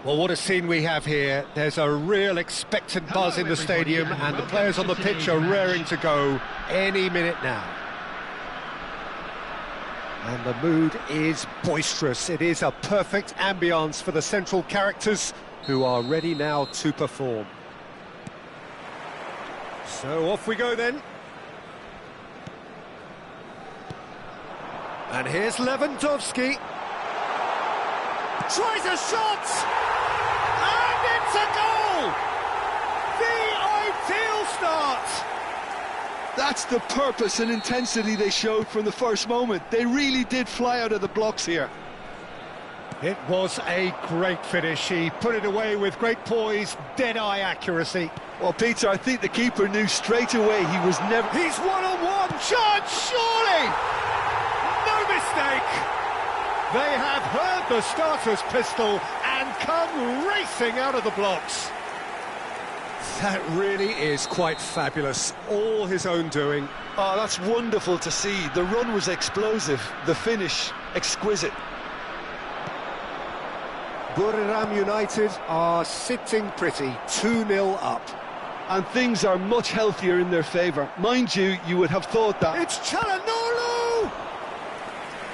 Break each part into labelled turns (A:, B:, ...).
A: Well, what a scene we have here. There's a real expectant buzz in the stadium, and the players on the pitch are raring to go any minute now. And the mood is boisterous. It is a perfect ambience for the central characters who are ready now to perform. So off we go then. And here's Lewandowski. Tries a shot! And it's a goal! The ideal start!
B: That's the purpose and intensity they showed from the first moment. They really did fly out of the blocks here.
A: It was a great finish. He put it away with great poise, dead-eye accuracy.
B: Well, Peter, I think the keeper knew straight away he was never...
A: He's one-on-one! Chance, surely! No mistake! They have heard the starter's pistol and come racing out of the blocks. That really is quite fabulous. All his own doing.
B: Oh, that's wonderful to see. The run was explosive, the finish exquisite.
A: Buriram United are sitting pretty, 2-0 up.
B: And things are much healthier in their favour. Mind you, you would have thought that...
A: It's Çalhanoğlu!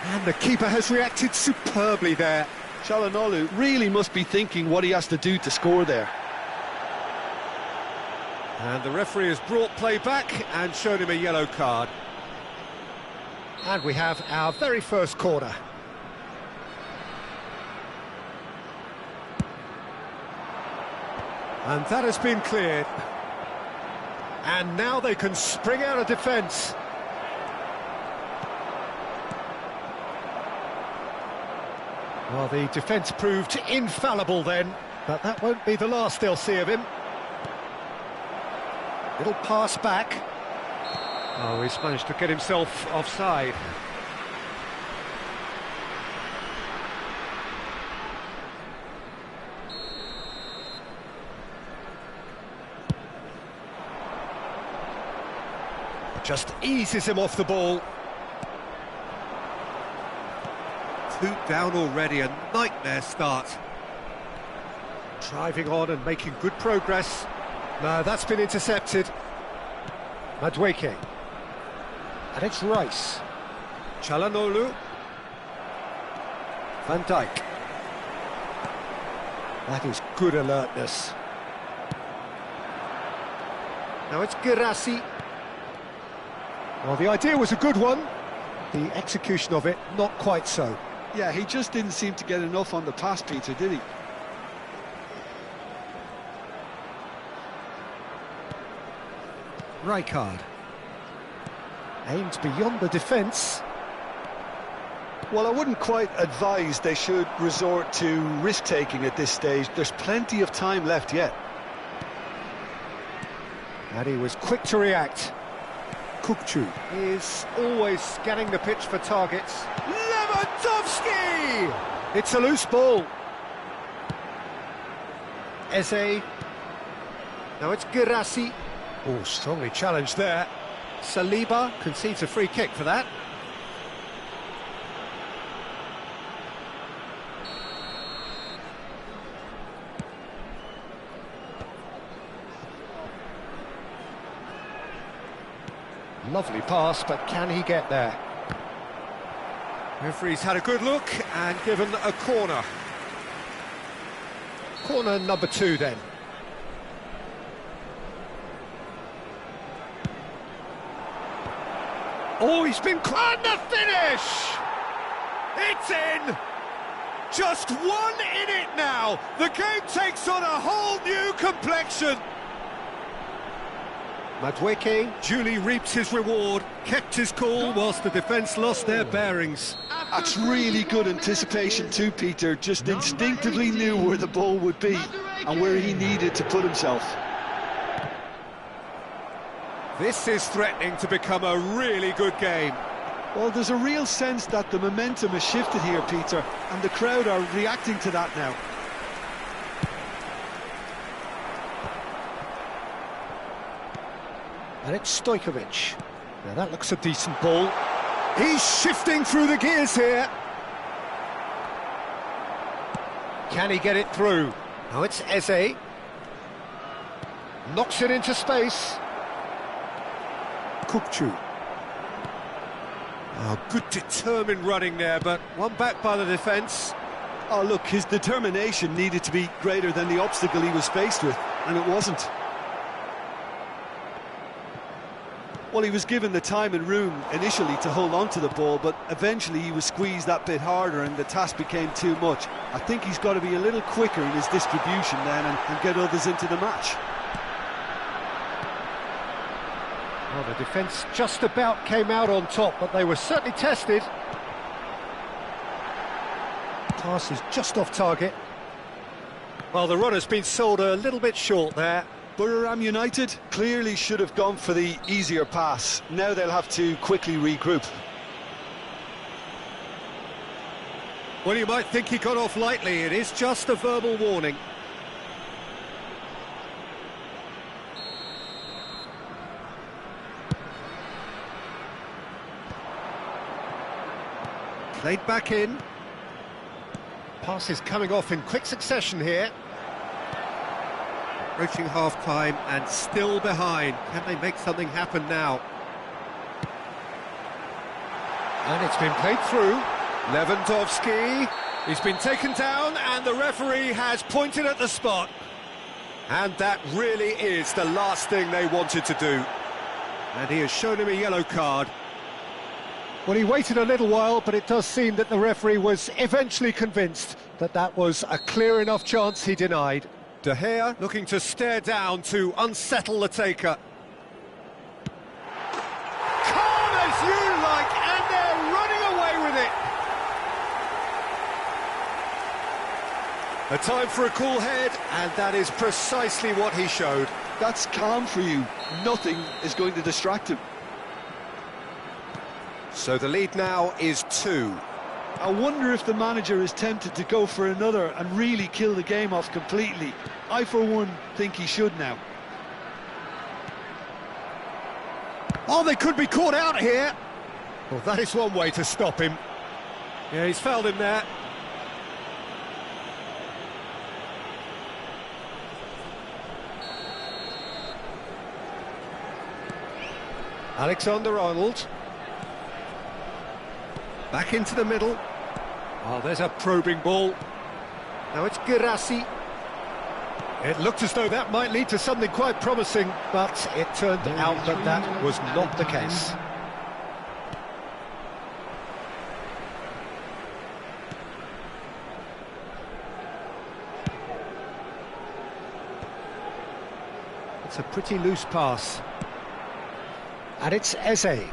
A: And the keeper has reacted superbly there.
B: Çalhanoğlu really must be thinking what he has to do to score there.
A: And the referee has brought play back and shown him a yellow card. And we have our very first corner. And that has been cleared. And now they can spring out of defence. Well, the defence proved infallible then, but that won't be the last they'll see of him. Little pass back. Oh, he's managed to get himself offside. Just eases him off the ball. 2 down already, a nightmare start. Driving on and making good progress. No, that's been intercepted. Madueke. And it's Rice. Çalhanoğlu. Van Dijk. That is good alertness. Now it's Guirassy. Well, the idea was a good one. The execution of it, not quite so.
B: Yeah, he just didn't seem to get enough on the pass, Peter, did he?
A: Rijkaard. Aimed beyond the defence.
B: Well, I wouldn't quite advise they should resort to risk-taking at this stage. There's plenty of time left yet.
A: And he was quick to react. Kukçu is always scanning the pitch for targets. Lewandowski! It's a loose ball. Eze. Now it's Guirassy. Oh, strongly challenged there. Saliba concedes a free kick for that. Lovely pass, but can he get there? Referee's had a good look and given a corner. Corner number 2 then. Oh, he's been... And the finish! It's in! Just 1 in it now! The game takes on a whole new complexion! Madueke duly reaps his reward, kept his cool whilst the defence lost their bearings.
B: That's really good anticipation too, Peter. Just instinctively knew where the ball would be and where he needed to put himself.
A: This is threatening to become a really good game.
B: Well, there's a real sense that the momentum has shifted here, Peter, and the crowd are reacting to that now.
A: And it's Stojkovic. Now that looks a decent ball. He's shifting through the gears here. Can he get it through? Now it's Eze. Knocks it into space. Kukçu. Oh, good determined running there, but one back by the defence.
B: Oh, look, his determination needed to be greater than the obstacle he was faced with, and it wasn't. Well, he was given the time and room initially to hold on to the ball, but eventually he was squeezed that bit harder and the task became too much. I think he's got to be a little quicker in his distribution then and get others into the match.
A: Well, the defence just about came out on top, but they were certainly tested. Pass is just off target. Well, the runner's been sold a little bit short there.
B: Buriram United clearly should have gone for the easier pass. Now they'll have to quickly regroup.
A: Well, you might think he got off lightly. It is just a verbal warning. Played back in. Passes coming off in quick succession here. Approaching half-time and still behind. Can they make something happen now? And it's been played through. Lewandowski. He's been taken down and the referee has pointed at the spot. And that really is the last thing they wanted to do. And he has shown him a yellow card. Well, he waited a little while, but it does seem that the referee was eventually convinced that that was a clear enough chance he denied. De Gea looking to stare down to unsettle the taker. Calm as you like, and they're running away with it. A time for a cool head, and that is precisely what he showed.
B: That's calm for you. Nothing is going to distract him.
A: So the lead now is 2.
B: I wonder if the manager is tempted to go for another and really kill the game off completely. I, for one, think he should now.
A: Oh, they could be caught out here. Well, that is one way to stop him. Yeah, he's fouled him there. Alexander-Arnold. Back into the middle. Oh, there's a probing ball. Now it's Guirassy. It looked as though that might lead to something quite promising, but it turned out that that was not the case. It's a pretty loose pass. And it's Eze.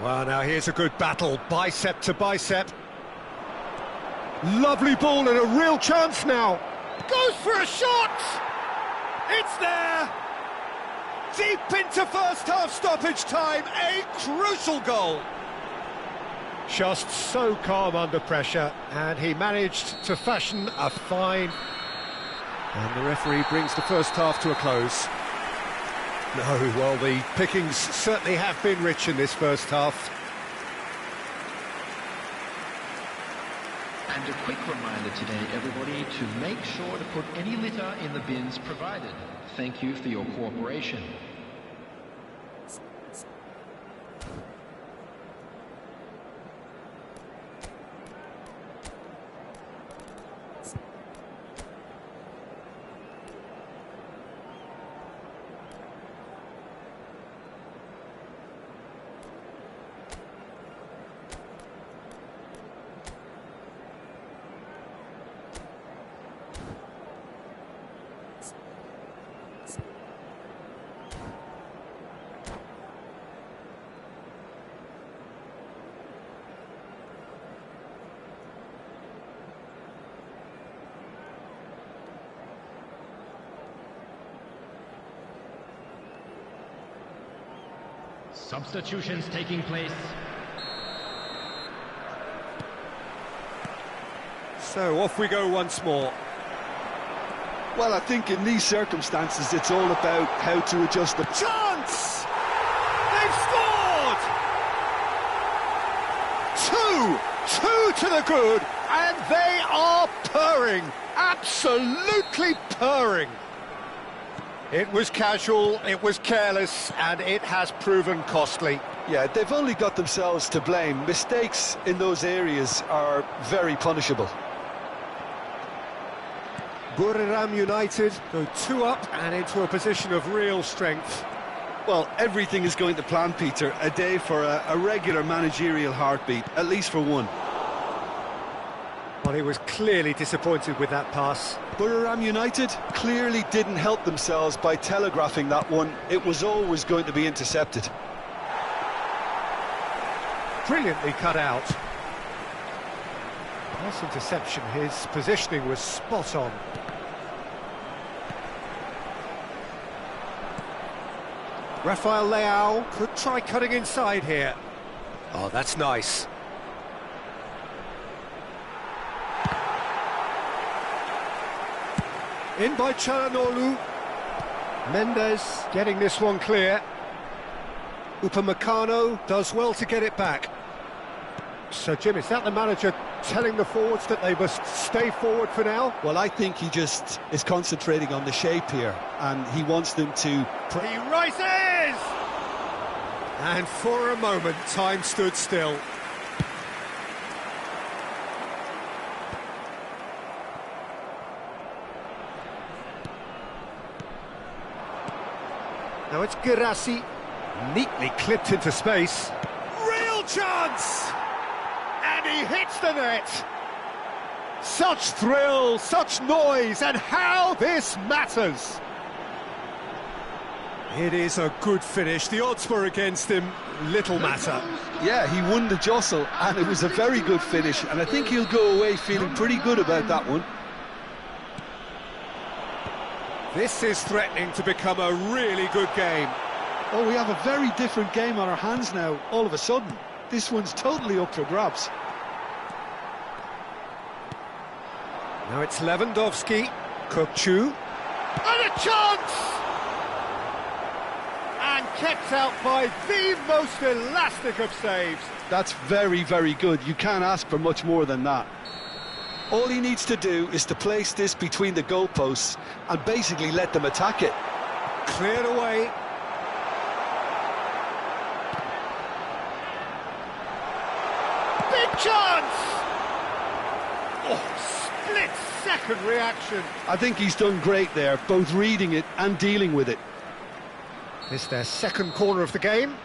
A: Well, now here's a good battle, bicep to bicep. Lovely ball and a real chance now. Goes for a shot! It's there! Deep into first half stoppage time, a crucial goal. Just so calm under pressure, and he managed to fashion a fine. And the referee brings the first half to a close. No, well, the pickings certainly have been rich in this first half.
C: And a quick reminder today, everybody, to make sure to put any litter in the bins provided. Thank you for your cooperation.
D: Substitutions taking place.
A: So off we go once more.
B: Well, I think in these circumstances it's all about how to adjust the...
A: Chance! They've scored! Two to the good And they are purring, absolutely purring. It was casual, it was careless, and it has proven costly.
B: Yeah, they've only got themselves to blame. Mistakes in those areas are very punishable.
A: Buriram United go 2 up and into a position of real strength.
B: Well, everything is going to plan, Peter. A day for a regular managerial heartbeat, at least for one.
A: Well, he was clearly disappointed with that pass.
B: Buriram United clearly didn't help themselves by telegraphing that one. It was always going to be intercepted.
A: Brilliantly cut out. Pass interception, his positioning was spot on. Rafael Leao could try cutting inside here. Oh, that's nice. In by Çalhanoğlu. Mendes getting this one clear. Upamecano does well to get it back. So, Jim, is that the manager telling the forwards that they must stay forward for now?
B: Well, I think he just is concentrating on the shape here, and he wants them to...
A: He rises! And for a moment, time stood still. Now it's Guirassy, neatly clipped into space. Real chance! And he hits the net! Such thrill, such noise, and how this matters! It is a good finish. The odds were against him, little matter.
B: Yeah, he won the jostle, and it was a very good finish, and I think he'll go away feeling pretty good about that one.
A: This is threatening to become a really good game.
B: Oh, we have a very different game on our hands now, all of a sudden. This one's totally up for grabs.
A: Now it's Lewandowski, Kökçü, and a chance! And kept out by the most elastic of saves.
B: That's very, very good. You can't ask for much more than that. All he needs to do is to place this between the goalposts and basically let them attack it.
A: Cleared away. Big chance! Oh, split-second reaction.
B: I think he's done great there, both reading it and dealing with it.
A: This is their second corner of the game.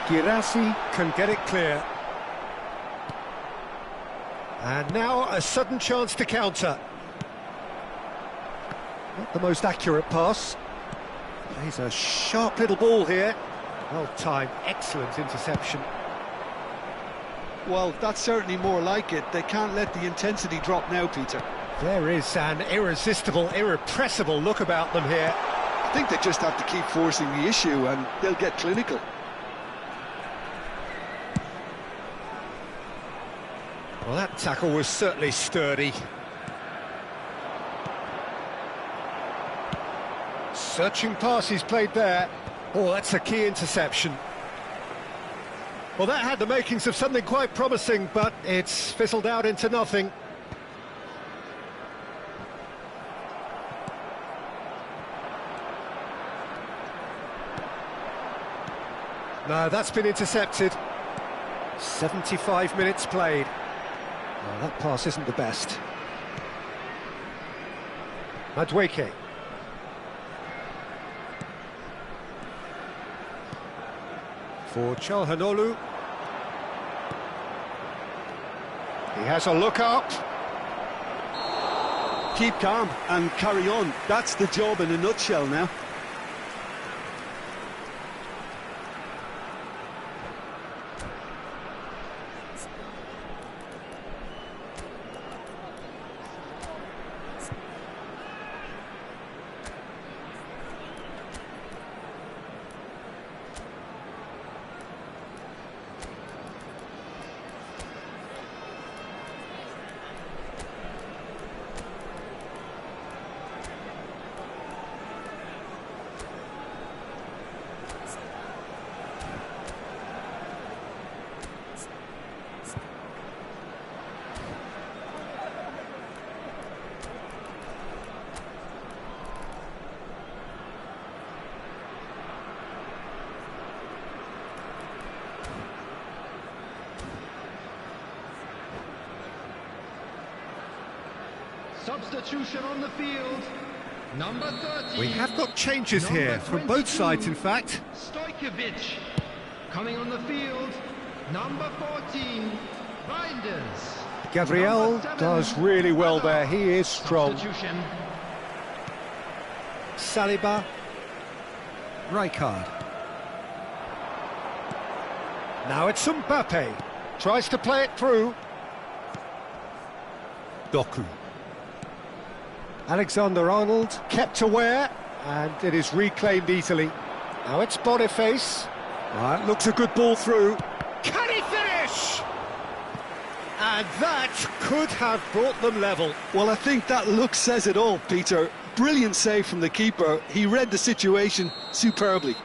A: Guirassy can get it clear. And now a sudden chance to counter. Not the most accurate pass. Plays a sharp little ball here. Well timed, excellent interception.
B: Well, that's certainly more like it. They can't let the intensity drop now, Peter.
A: There is an irresistible, irrepressible look about them here.
B: I think they just have to keep forcing the issue and they'll get clinical.
A: Well, that tackle was certainly sturdy. Searching pass he's played there. Oh, that's a key interception. Well, that had the makings of something quite promising, but it's fizzled out into nothing. No, that's been intercepted. 75 minutes played. Well, that pass isn't the best. Madueke. For Çalhanoğlu. He has a look up.
B: Keep calm and carry on. That's the job in a nutshell now.
C: Substitution on the field. Number 13.
A: We have got changes
C: Number
A: here from both
C: 22,
A: sides, in fact.
C: Stojkovic. Coming on the field. Number 14. Binders.
A: Gabriel
C: Number 7,
A: does really well there. He is strong.
C: Substitution.
A: Saliba. Rijkaard. Now it's Mbappe. Tries to play it through. Doku. Alexander-Arnold kept aware, and it is reclaimed easily. Now it's Boniface. Right, looks a good ball through. Can he finish? And that could have brought them level.
B: Well, I think that look says it all, Peter. Brilliant save from the keeper. He read the situation superbly.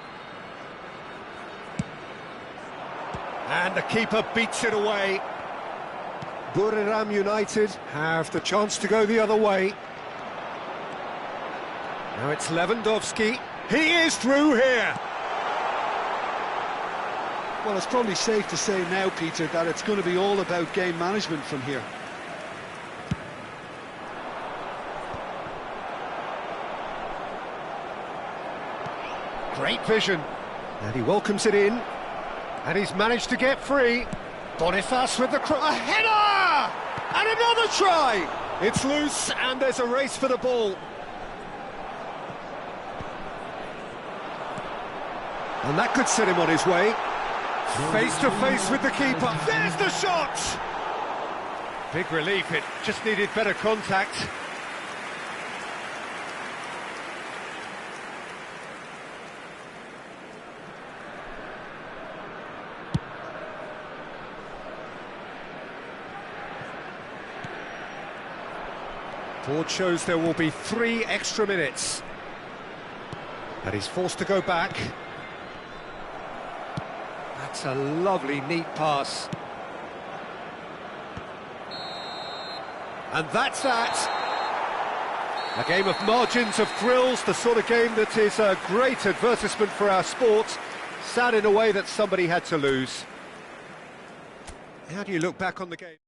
A: And the keeper beats it away. Buriram United have the chance to go the other way. Now it's Lewandowski. He is through here.
B: Well, it's probably safe to say now, Peter, that it's going to be all about game management from here.
A: Great vision. And he welcomes it in. And he's managed to get free. Boniface with the a header! And another try! It's loose and there's a race for the ball. And that could set him on his way. Face to face with the keeper. There's the shot! Big relief, it just needed better contact. Board shows there will be 3 extra minutes. And he's forced to go back. That's a lovely, neat pass. And that's that. A game of margins, of thrills, the sort of game that is a great advertisement for our sport. Sad in a way that somebody had to lose. How do you look back on the game?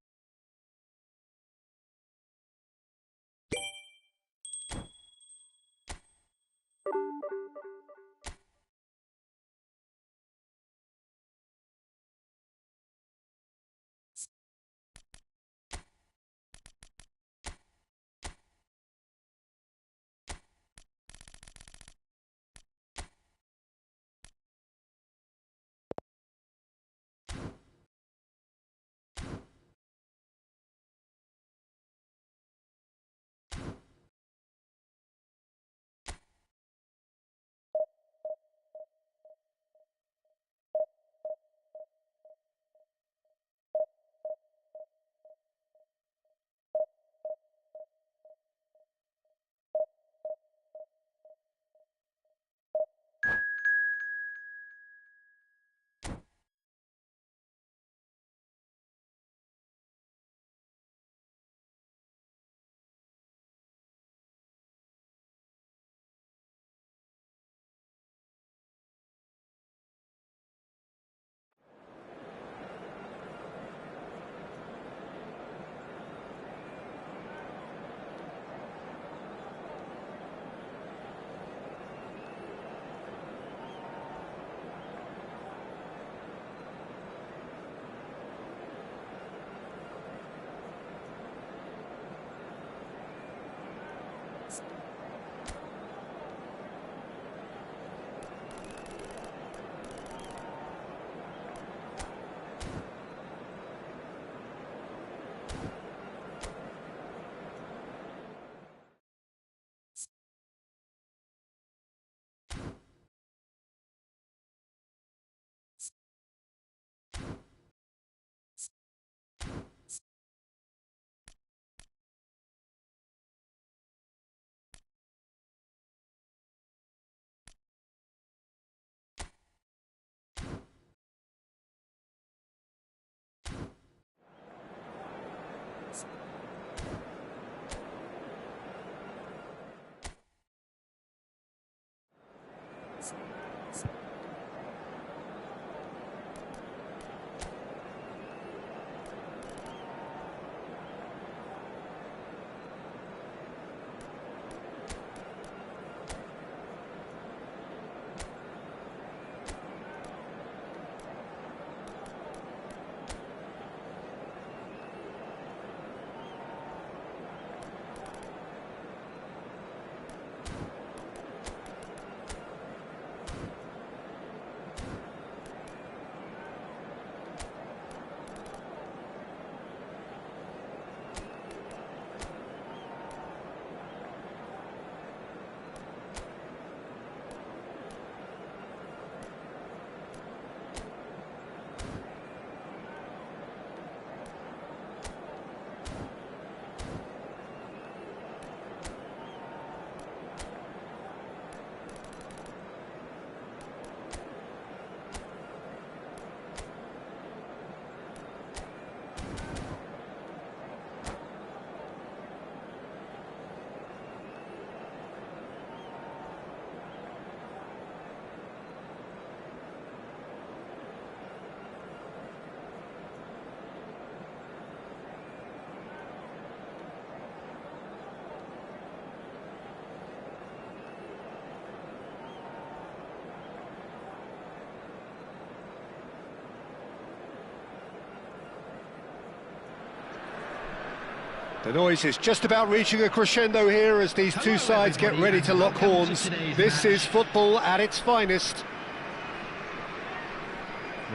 A: The noise is just about reaching a crescendo here as these two sides get ready to lock horns. This is football at its finest.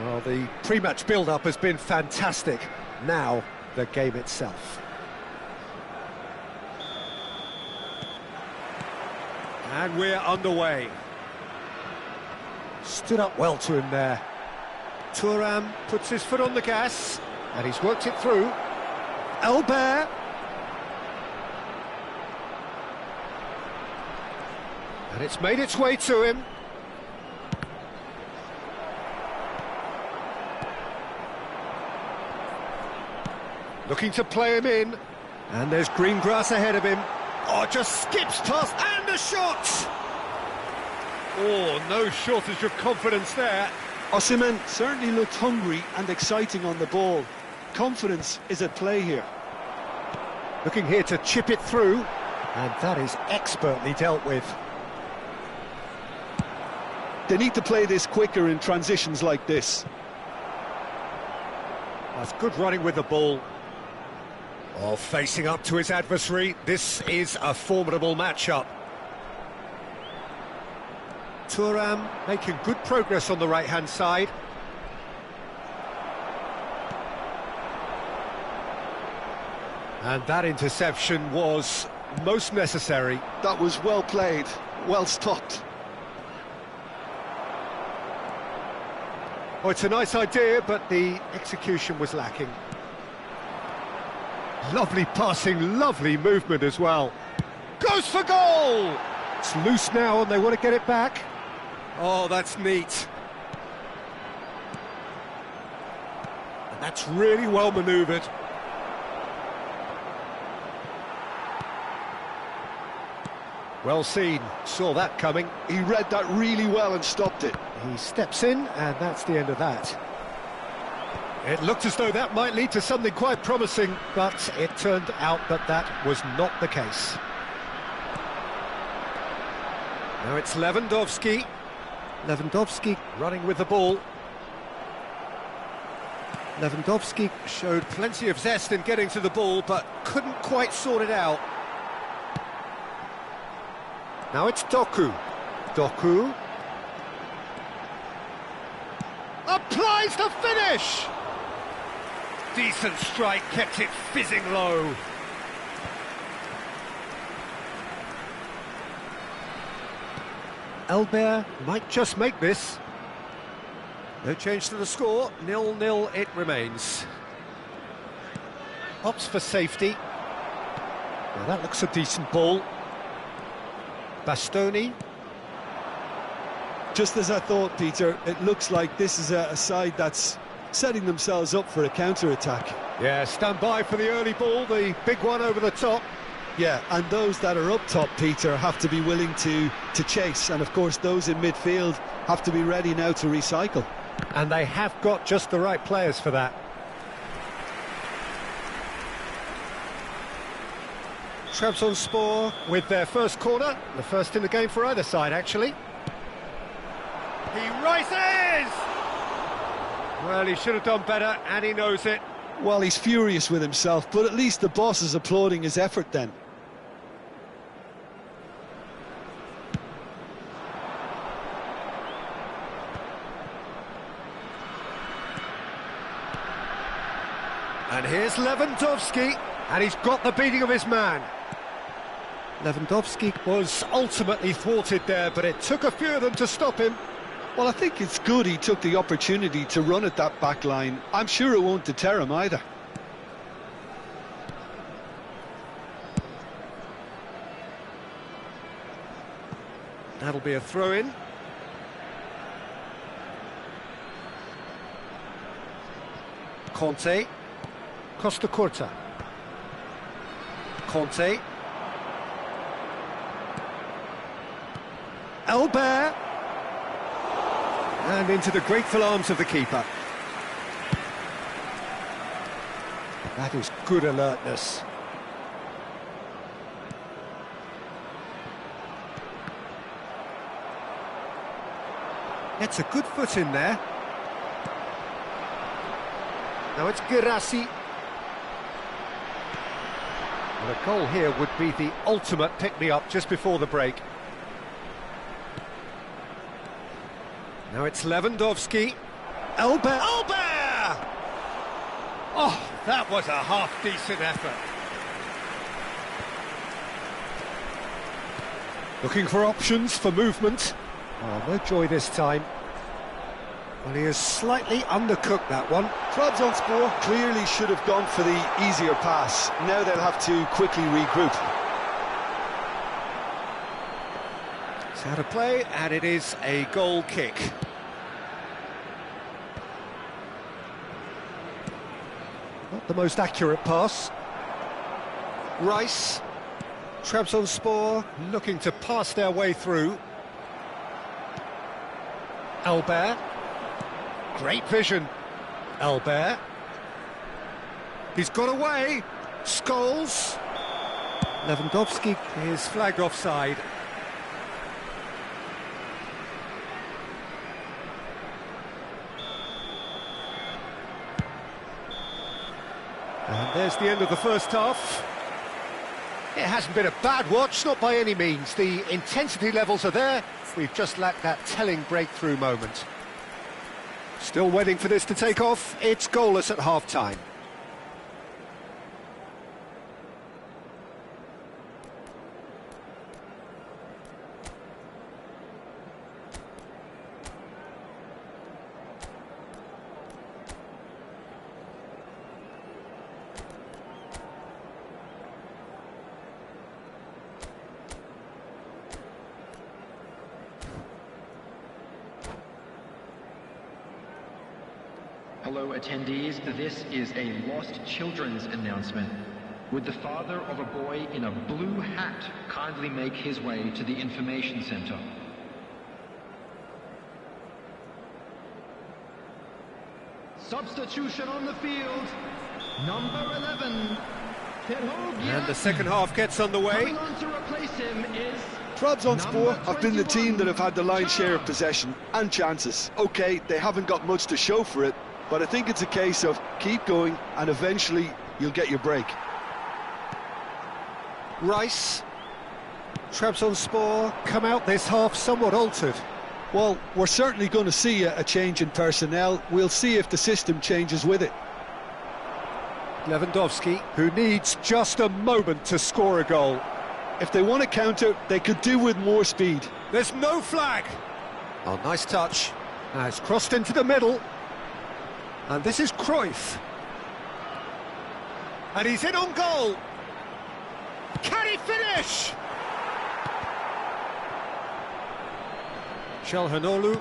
A: Well, the pre-match build-up has been fantastic. Now, the game itself. And we're underway. Stood up well to him there. Thuram puts his foot on the gas, and he's worked it through. Albert. And it's made its way to him. Looking to play him in. And there's green grass ahead of him. Oh, just skips past, and a shot! Oh, no shortage of confidence there.
B: Osimhen certainly looked hungry and exciting on the ball. Confidence is at play here.
A: Looking here to chip it through, and that is expertly dealt with.
B: They need to play this quicker in transitions like this.
A: That's good running with the ball. Oh, facing up to his adversary, this is a formidable matchup. Thuram making good progress on the right-hand side. And that interception was most necessary.
B: That was well played, well stopped.
A: Oh, it's a nice idea, but the execution was lacking. Lovely passing, lovely movement as well. Goes for goal! It's loose now and they want to get it back. Oh, that's neat. And that's really well manoeuvred. Well seen, saw that coming.
B: He read that really well and stopped it.
A: He steps in, and that's the end of that. It looked as though that might lead to something quite promising, but it turned out that that was not the case. Now it's Lewandowski. Lewandowski running with the ball. Lewandowski showed plenty of zest in getting to the ball, but couldn't quite sort it out. Now it's Doku. Doku applies the finish! Decent strike, kept it fizzing low. Albert might just make this. No change to the score, 0-0 it remains. Opts for safety. Now that looks a decent ball. Bastoni.
B: Just as I thought, Peter, it looks like this is a side that's setting themselves up for a counter-attack.
A: Yeah, stand by for the early ball, the big one over the top.
B: Yeah, and those that are up top, Peter, have to be willing to chase. And, of course, those in midfield have to be ready now to recycle.
A: And they have got just the right players for that. Trabzonspor with their first corner, the first in the game for either side, actually. He rises! Well, he should have done better, and he knows it.
B: Well, he's furious with himself, but at least the boss is applauding his effort then.
A: And here's Lewandowski, and he's got the beating of his man. Lewandowski was ultimately thwarted there, but it took a few of them to stop him.
B: Well, I think it's good he took the opportunity to run at that back line. I'm sure it won't deter him either.
A: That'll be a throw-in. Conte. Costa Curta. Conte. Albert. And into the grateful arms of the keeper. That is good alertness. Gets a good foot in there. Now it's Guirassy. And a goal here would be the ultimate pick-me-up just before the break. Now it's Lewandowski. Albert! Oh, that was a half-decent effort. Looking for options for movement. Oh, no joy this time. Well, he has slightly undercooked that one.
B: Trabzonspor clearly should have gone for the easier pass. Now they'll have to quickly regroup.
A: It's out of play, and it is a goal kick. Not the most accurate pass. Rice. Trabzonspor looking to pass their way through. Albert. Great vision. Albert. He's got away. Scholes. Lewandowski is flagged offside. And there's the end of the first half. It hasn't been a bad watch, not by any means. The intensity levels are there. We've just lacked that telling breakthrough moment. Still waiting for this to take off. It's goalless at half-time.
C: Hello attendees, this is a lost children's announcement. Would the father of a boy in a blue hat kindly make his way to the information center? Substitution on the field, number 11,
A: And the second half gets underway.
C: Coming on to replace him is...
B: Trabzonspor have been the team that have had the lion's share of possession and chances. OK, they haven't got much to show for it, but I think it's a case of keep going and eventually you'll get your break.
A: Rice. Trabzonspor come out this half somewhat altered.
B: Well, we're certainly going to see a change in personnel. We'll see if the system changes with it.
A: Lewandowski, who needs just a moment to score a goal.
B: If they want to counter, they could do with more speed.
A: There's no flag. Oh, nice touch. Now it's crossed into the middle. And this is Cruyff. And he's in on goal. Can he finish? Çalhanoğlu.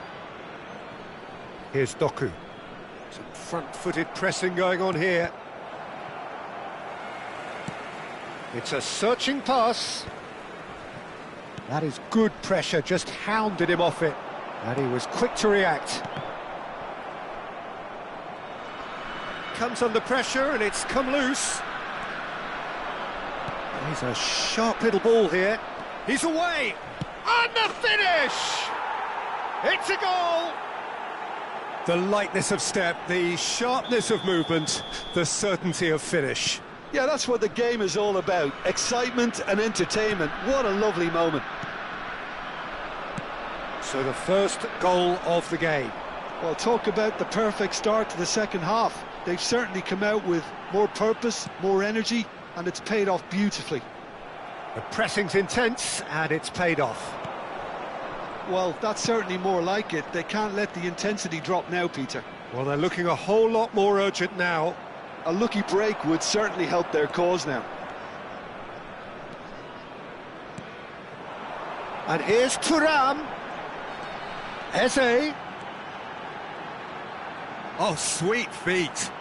A: Here's Doku. Some front-footed pressing going on here. It's a searching pass. That is good pressure, just hounded him off it. And he was quick to react. Comes under pressure and it's come loose. He's a sharp little ball here. He's away. And the finish! It's a goal! The lightness of step, the sharpness of movement, the certainty of finish.
B: Yeah, that's what the game is all about. Excitement and entertainment. What a lovely moment.
A: So the first goal of the game.
B: Well, talk about the perfect start to the second half. They've certainly come out with more purpose, more energy, and it's paid off beautifully.
A: The pressing's intense, and it's paid off.
B: Well, that's certainly more like it. They can't let the intensity drop now, Peter.
A: Well, they're looking a whole lot more urgent now.
B: A lucky break would certainly help their cause now.
A: And here's Thuram. Eze. Oh, sweet feet.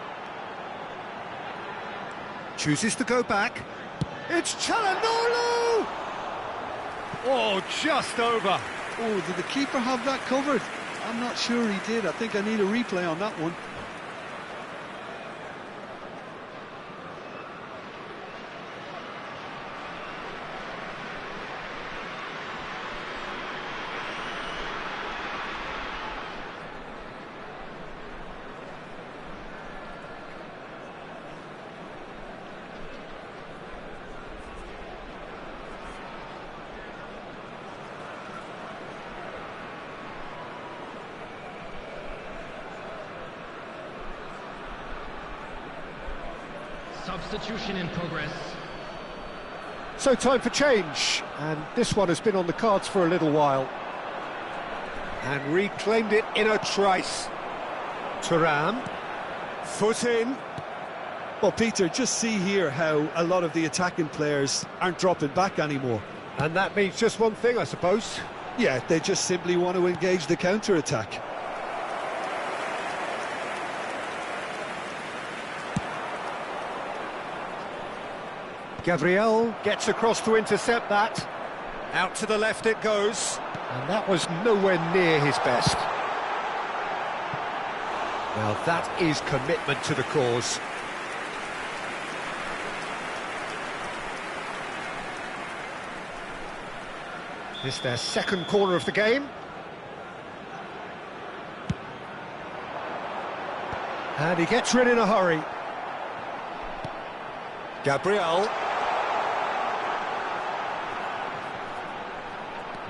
A: Chooses to go back. It's Çalhanoğlu! Oh, just over.
B: Oh, did the keeper have that covered? I'm not sure he did. I think I need a replay on that one.
C: Substitution in progress.
A: So time for change, and this one has been on the cards for a little while. And reclaimed it in a trice. Thuram, foot in.
B: Well, Peter, just see here how a lot of the attacking players aren't dropping back anymore.
A: And that means just one thing, I suppose.
B: Yeah, they just simply want to engage the counter-attack.
A: Gabriel gets across to intercept that. Out to the left it goes. And that was nowhere near his best. Now that is commitment to the cause. This is their second corner of the game. And he gets rid in a hurry. Gabriel.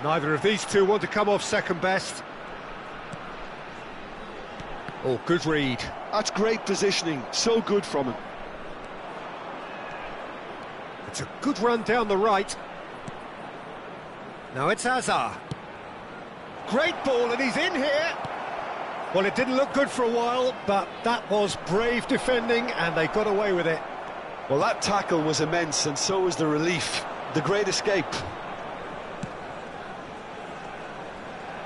A: Neither of these two want to come off second best. Oh, good read.
B: That's great positioning, so good from him.
A: It's a good run down the right. Now it's Hazard. Great ball, and he's in here. Well, it didn't look good for a while, but that was brave defending, and they got away with it.
B: Well, that tackle was immense, and so was the relief. The great escape.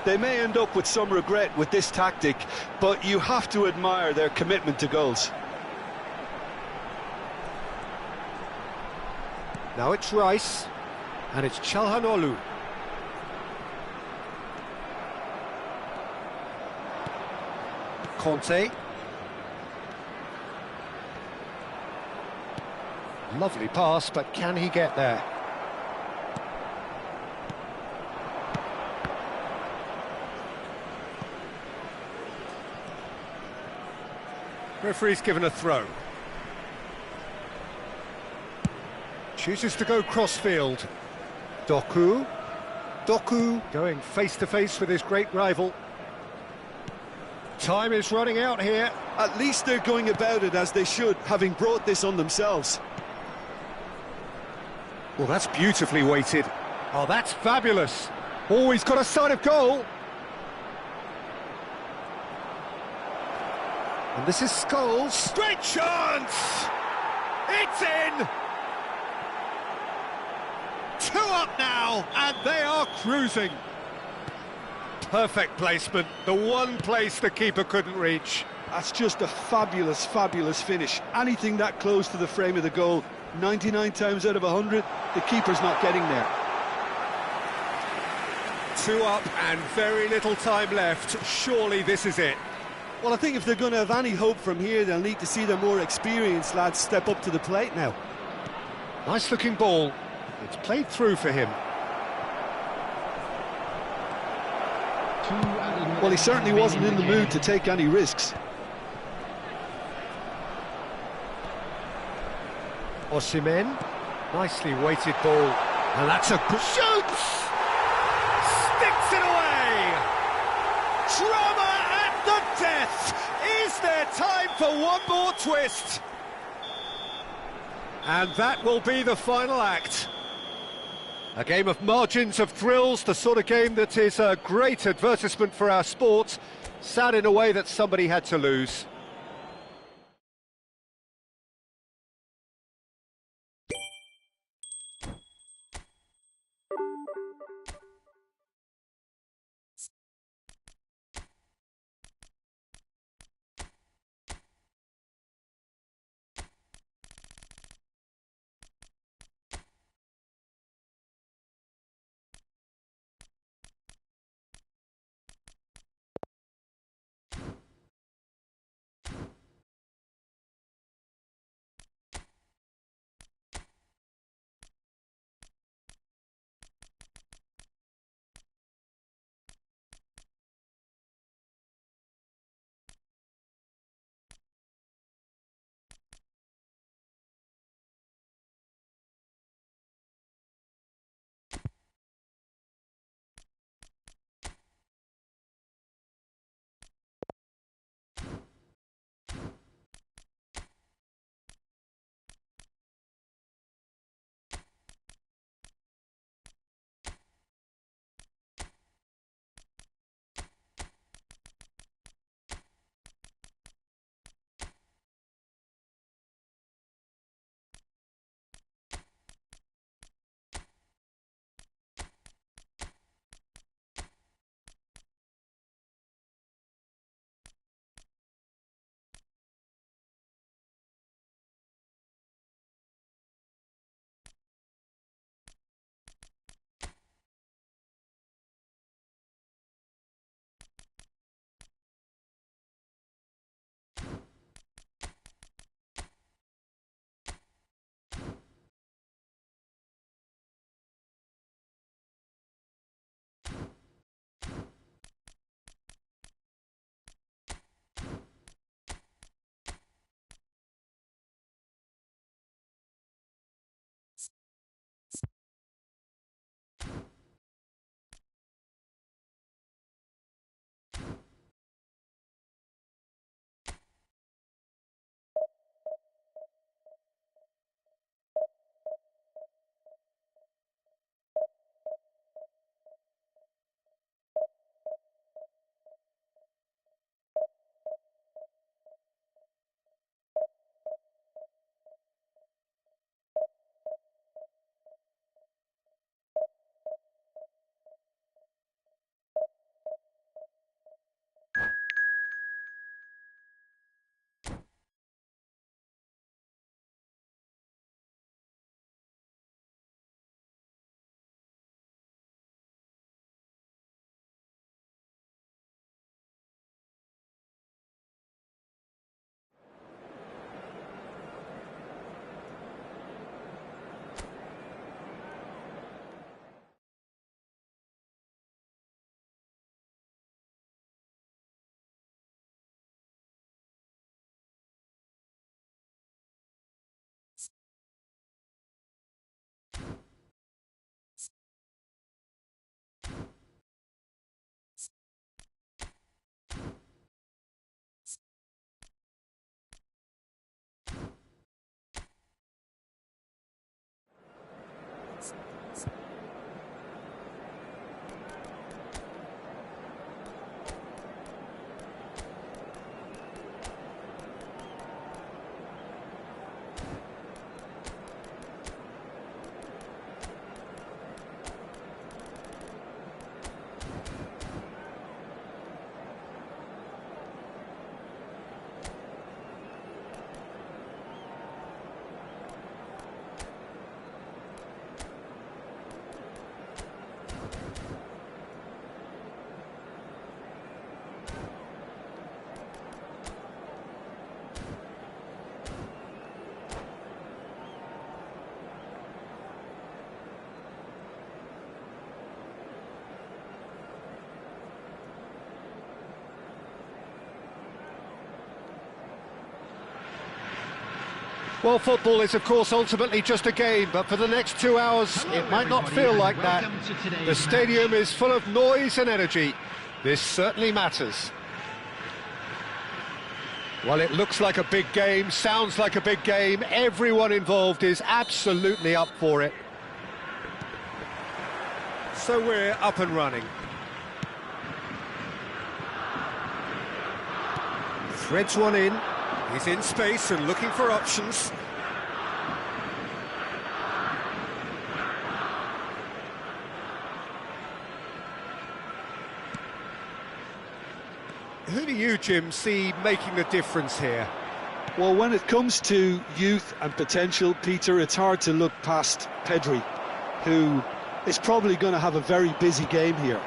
B: They may end up with some regret with this tactic, but you have to admire their commitment to goals.
A: Now it's Rice, and it's Çalhanoğlu. Conte. Lovely pass, but can he get there? Referee's given a throw. Chooses to go crossfield. Doku. Doku going face-to-face with his great rival. Time is running out here.
B: At least they're going about it as they should, having brought this on themselves.
A: Well, that's beautifully weighted. Oh, that's fabulous. Oh, he's got a sight of goal. And this is Scholes. Great chance! It's in! 2 up now, and they are cruising. Perfect placement, the one place the keeper couldn't reach.
B: That's just a fabulous, fabulous finish. Anything that close to the frame of the goal, 99 times out of 100, the keeper's not getting there.
A: 2 up and very little time left. Surely this is it.
B: Well, I think if they're going to have any hope from here, they'll need to see their more experienced lads step up to the plate now.
A: Nice looking ball. It's played through for him.
B: Well, he certainly wasn't in the mood to take any risks.
A: Osimhen, nicely weighted ball, and that's a good shoot! Sticks it away! Drama at the death! Is there time for one more twist? And that will be the final act. A game of margins, of thrills, the sort of game that is a great advertisement for our sport. Sad in a way that somebody had to lose. Well, football is, of course, ultimately just a game, but for the next 2 hours,
C: Hello,
A: it might not
C: everybody,
A: feel
C: and
A: like that.
C: welcome to today's
A: The stadium
C: match.
A: is full of noise and energy. This certainly matters. Well, it looks like a big game, sounds like a big game. Everyone involved is absolutely up for it. So we're up and running. Threads one in. He's in space and looking for options. Who do you, Jim, see making the difference here?
B: Well, when it comes to youth and potential, Peter, it's hard to look past Pedri, who is probably going to have a very busy game here.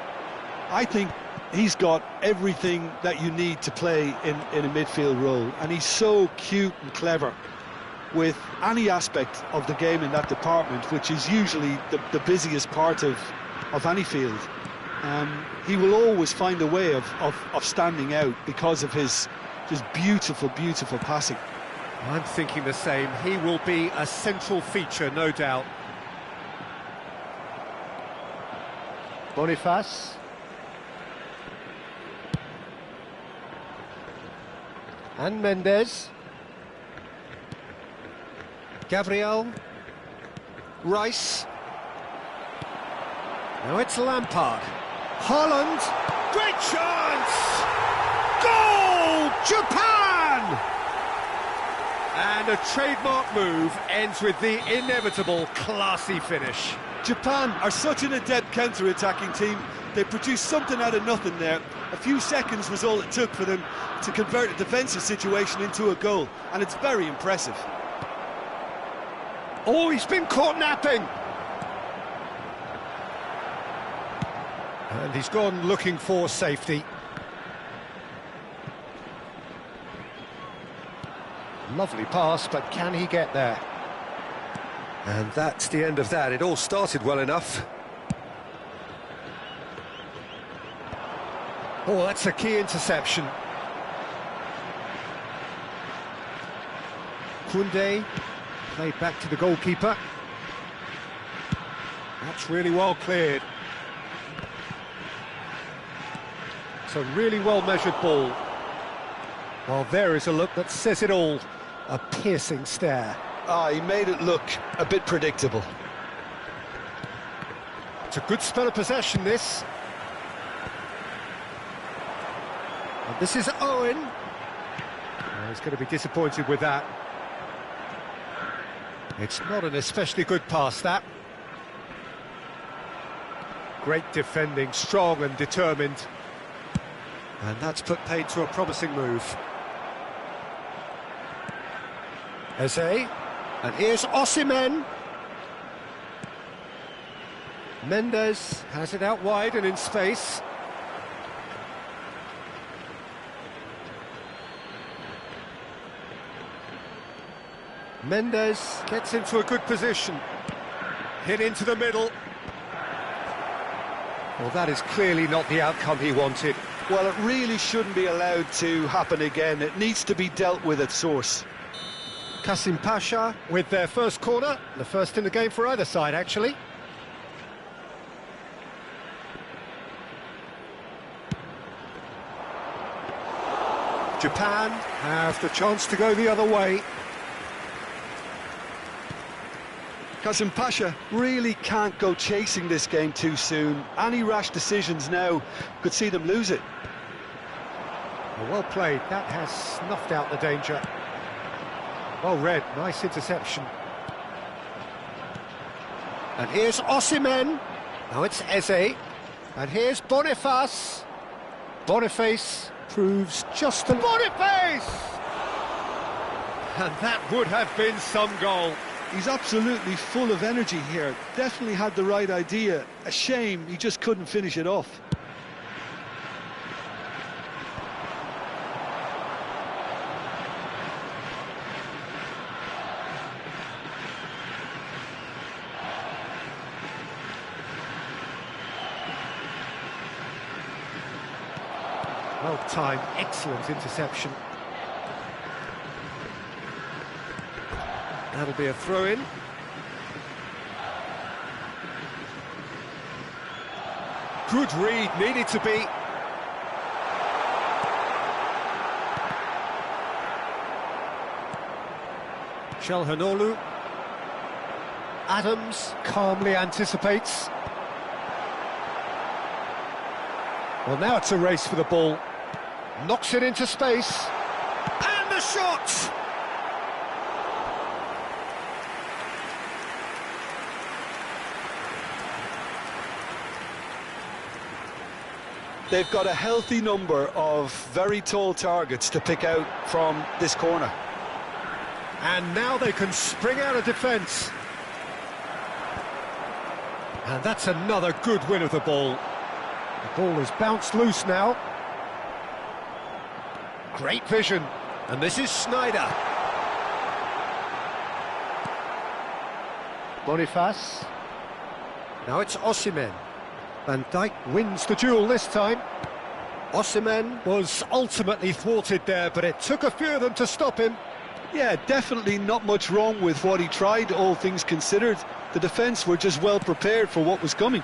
B: I think he's got everything that you need to play in a midfield role, and he's so cute and clever with any aspect of the game in that department, which is usually the busiest part of any field. He will always find a way of standing out because of his just beautiful, beautiful passing.
A: I'm thinking the same. He will be a central feature, no doubt. Boniface. And Mendes. Gabriel. Rice. Now it's Lampard. Haaland. Great chance! Goal! Japan! And a trademark move ends with the inevitable classy finish.
B: Japan are such an adept counter-attacking team. They produced something out of nothing there. A few seconds was all it took for them to convert a defensive situation into a goal, and it's very impressive.
A: Oh, he's been caught napping! And he's gone looking for safety. Lovely pass, but can he get there? And that's the end of that. It all started well enough. Oh, that's a key interception. Koundé played back to the goalkeeper. That's really well cleared. It's a really well-measured ball. Well, there is a look that says it all. A piercing stare.
B: He made it look a bit predictable.
A: It's a good spell of possession, this. And this is Owen. Oh, he's going to be disappointed with that. It's not an especially good pass, that. Great defending, strong and determined. And that's put paid to a promising move. Eze. And here's Osimhen. Mendes has it out wide and in space. Mendes gets into a good position. Hit into the middle. Well, that is clearly not the outcome he wanted.
B: Well, it really shouldn't be allowed to happen again. It needs to be dealt with at source.
A: Kasim Pasha with their first corner, the first in the game for either side, actually. Japan have the chance to go the other way.
B: Kasim Pasha really can't go chasing this game too soon. Any rash decisions now could see them lose it.
A: Well played, that has snuffed out the danger. Well read, nice interception. And here's Osimhen. Now it's Eze. And here's Boniface. Boniface proves just a... Boniface! And that would have been some goal.
B: He's absolutely full of energy here. Definitely had the right idea. A shame he just couldn't finish it off.
A: Well timed, excellent interception. That'll be a throw-in. Good read, needed to be. Çalhanoğlu. Adams calmly anticipates. Well, now it's a race for the ball. Knocks it into space. And the shot!
B: They've got a healthy number of very tall targets to pick out from this corner.
A: And now they can spring out of defence. And that's another good win of the ball. The ball has bounced loose now. Great vision. And this is Sneijder. Boniface. Now it's Osimhen. Van Dijk wins the duel this time. Osimhen was ultimately thwarted there, but it took a few of them to stop him.
B: Yeah, definitely not much wrong with what he tried, all things considered. The defence were just well prepared for what was coming.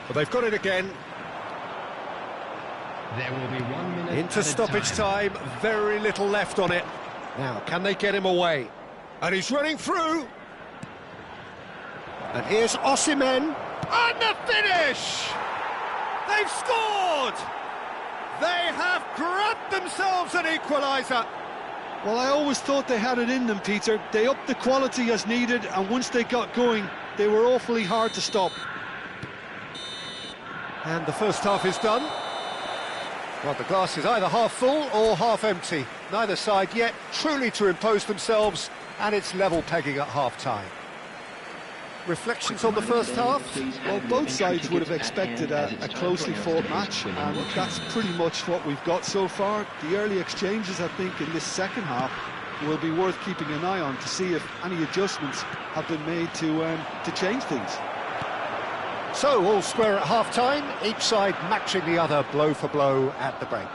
A: But they've got it again.
C: There will be 1 minute
A: Into stoppage time, very little left on it. Now, can they get him away? And he's running through. And here's Osimhen. And the finish! They've scored! They have grabbed themselves an equaliser.
B: Well, I always thought they had it in them, Peter. They upped the quality as needed, and once they got going, they were awfully hard to stop.
A: And the first half is done. Well, the glass is either half full or half empty. Neither side yet truly to impose themselves, and it's level pegging at half-time. Reflections on the first half?
B: Well, both sides would have expected a closely fought match, and that's pretty much what we've got so far. The early exchanges, I think, in this second half will be worth keeping an eye on to see if any adjustments have been made to change things.
A: So, all square at half-time, each side matching the other blow for blow at the break.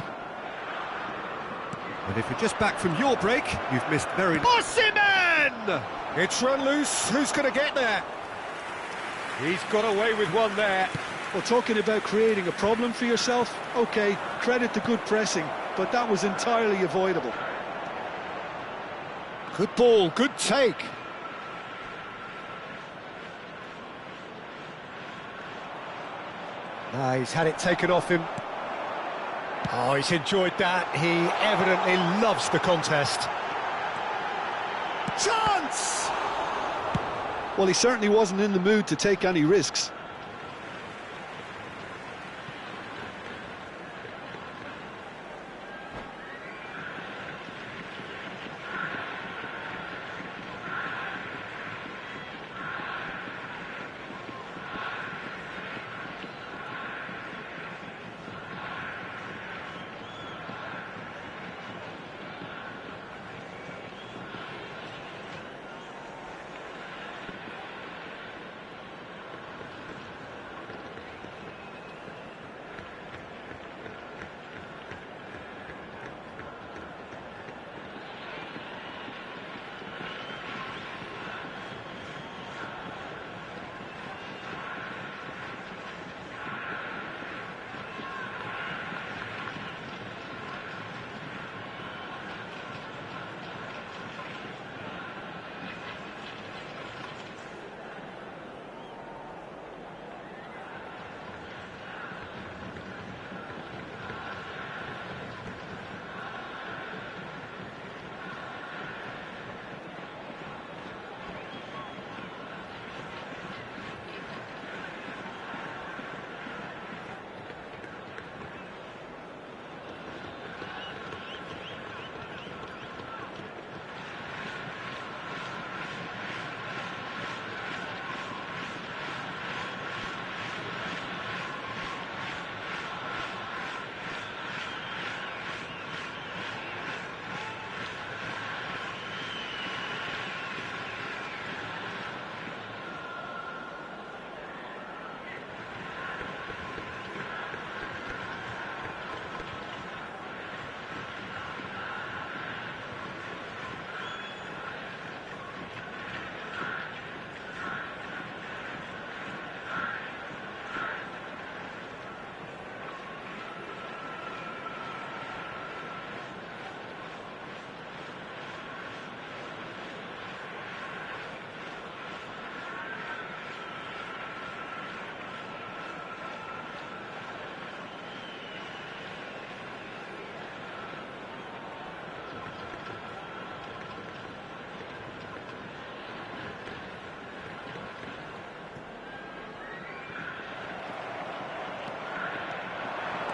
A: And if you're just back from your break, you've missed very... Osimhen! It's run loose, who's going to get there? He's got away with one there.
B: Well, talking about creating a problem for yourself, OK, credit the good pressing, but that was entirely avoidable.
A: Good ball, good take. He's had it taken off him. Oh, he's enjoyed that. He evidently loves the contest. Chance!
B: Well, he certainly wasn't in the mood to take any risks.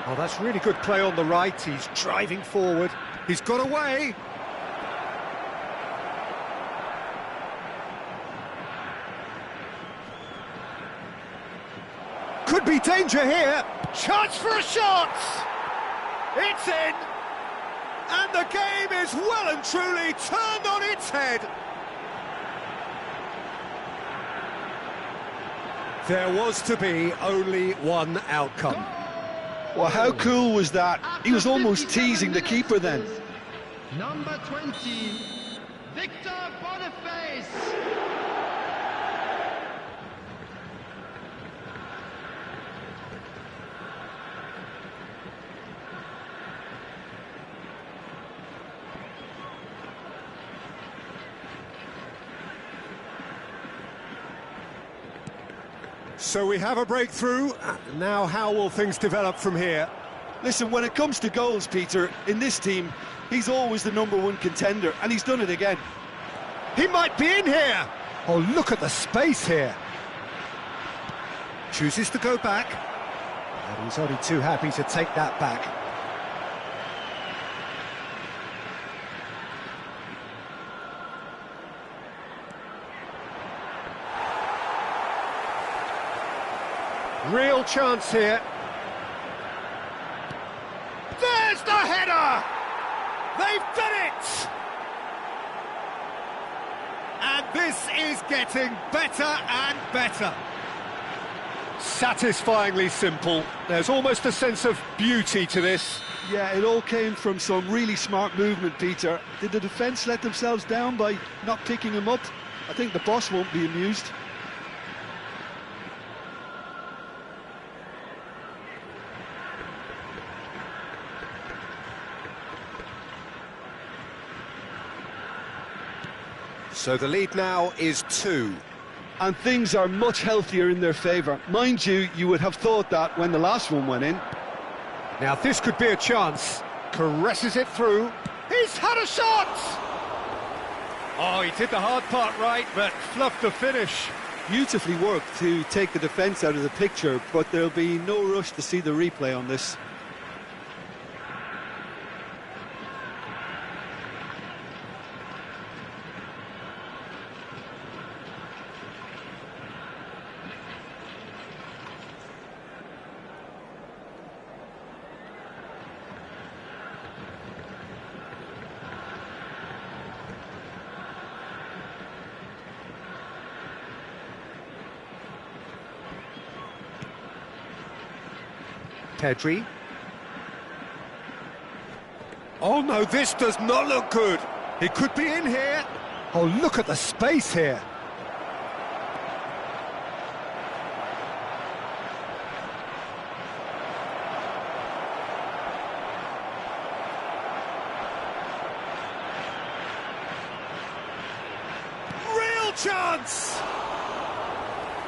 A: Oh, that's really good play on the right. He's driving forward. He's got away. Could be danger here. Chance for a shot. It's in. And the game is well and truly turned on its head. There was to be only one outcome.
B: Well, how cool was that? He was almost teasing the keeper then.
C: Number 20, Victor Boniface.
A: So we have a breakthrough. Now how will things develop from here?
B: Listen, when it comes to goals, Peter, in this team, he's always the #1 contender, and he's done it again.
A: He might be in here. Oh, look at the space here. Chooses to go back. And he's only too happy to take that back. Real chance here. There's the header! They've done it! And this is getting better and better. Satisfyingly simple. There's almost a sense of beauty to this.
B: Yeah, it all came from some really smart movement, Peter. Did the defence let themselves down by not picking him up? I think the boss won't be amused.
A: So the lead now is 2.
B: And things are much healthier in their favour. Mind you, you would have thought that when the last one went in.
A: Now this could be a chance. Caresses it through. He's had a shot! Oh, he did the hard part right, but fluffed the finish.
B: Beautifully worked to take the defence out of the picture, but there'll be no rush to see the replay on this.
A: Pedri. Oh no, this does not look good. He could be in here. Oh, look at the space here. Real chance!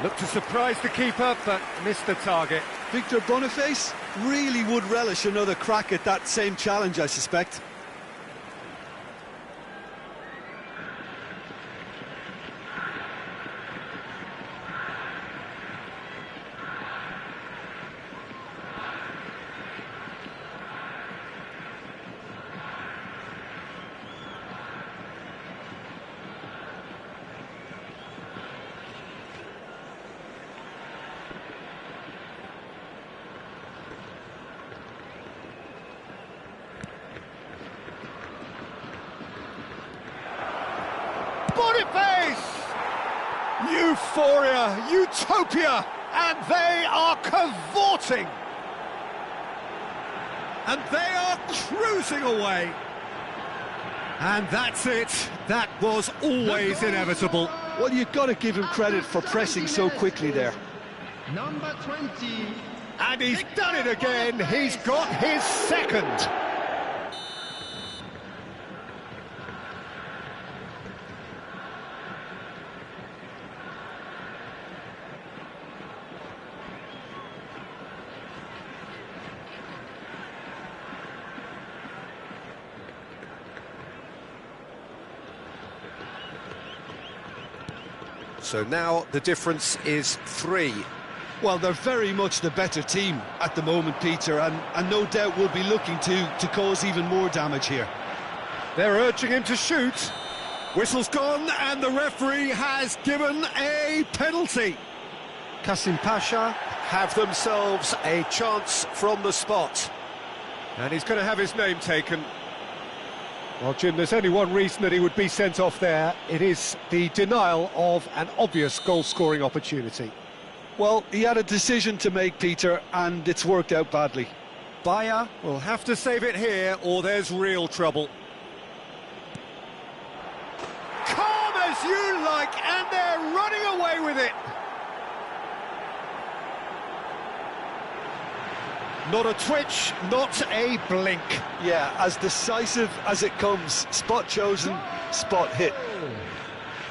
A: Looked to surprise the keeper, but missed the target.
B: Victor Boniface really would relish another crack at that same challenge, I suspect.
A: Boniface! Euphoria, utopia, and they are cavorting. And they are cruising away. And that's it. That was always inevitable.
B: Well, you've got to give him credit for pressing so quickly there.
C: Number 20.
A: And he's done it again. He's got his second. So now the difference is 3.
B: Well, they're very much the better team at the moment, Peter, and no doubt will be looking to cause even more damage here.
A: They're urging him to shoot. Whistle's gone, and the referee has given a penalty. Kasim Pasha have themselves a chance from the spot. And he's going to have his name taken. Well, Jim, there's only one reason that he would be sent off there. It is the denial of an obvious goal-scoring opportunity.
B: Well, he had a decision to make, Peter, and it's worked out badly.
A: Bayer will have to save it here, or there's real trouble. Calm as you like, and they're running away with it. Not a twitch, not a blink.
B: Yeah, as decisive as it comes. Spot chosen, spot hit.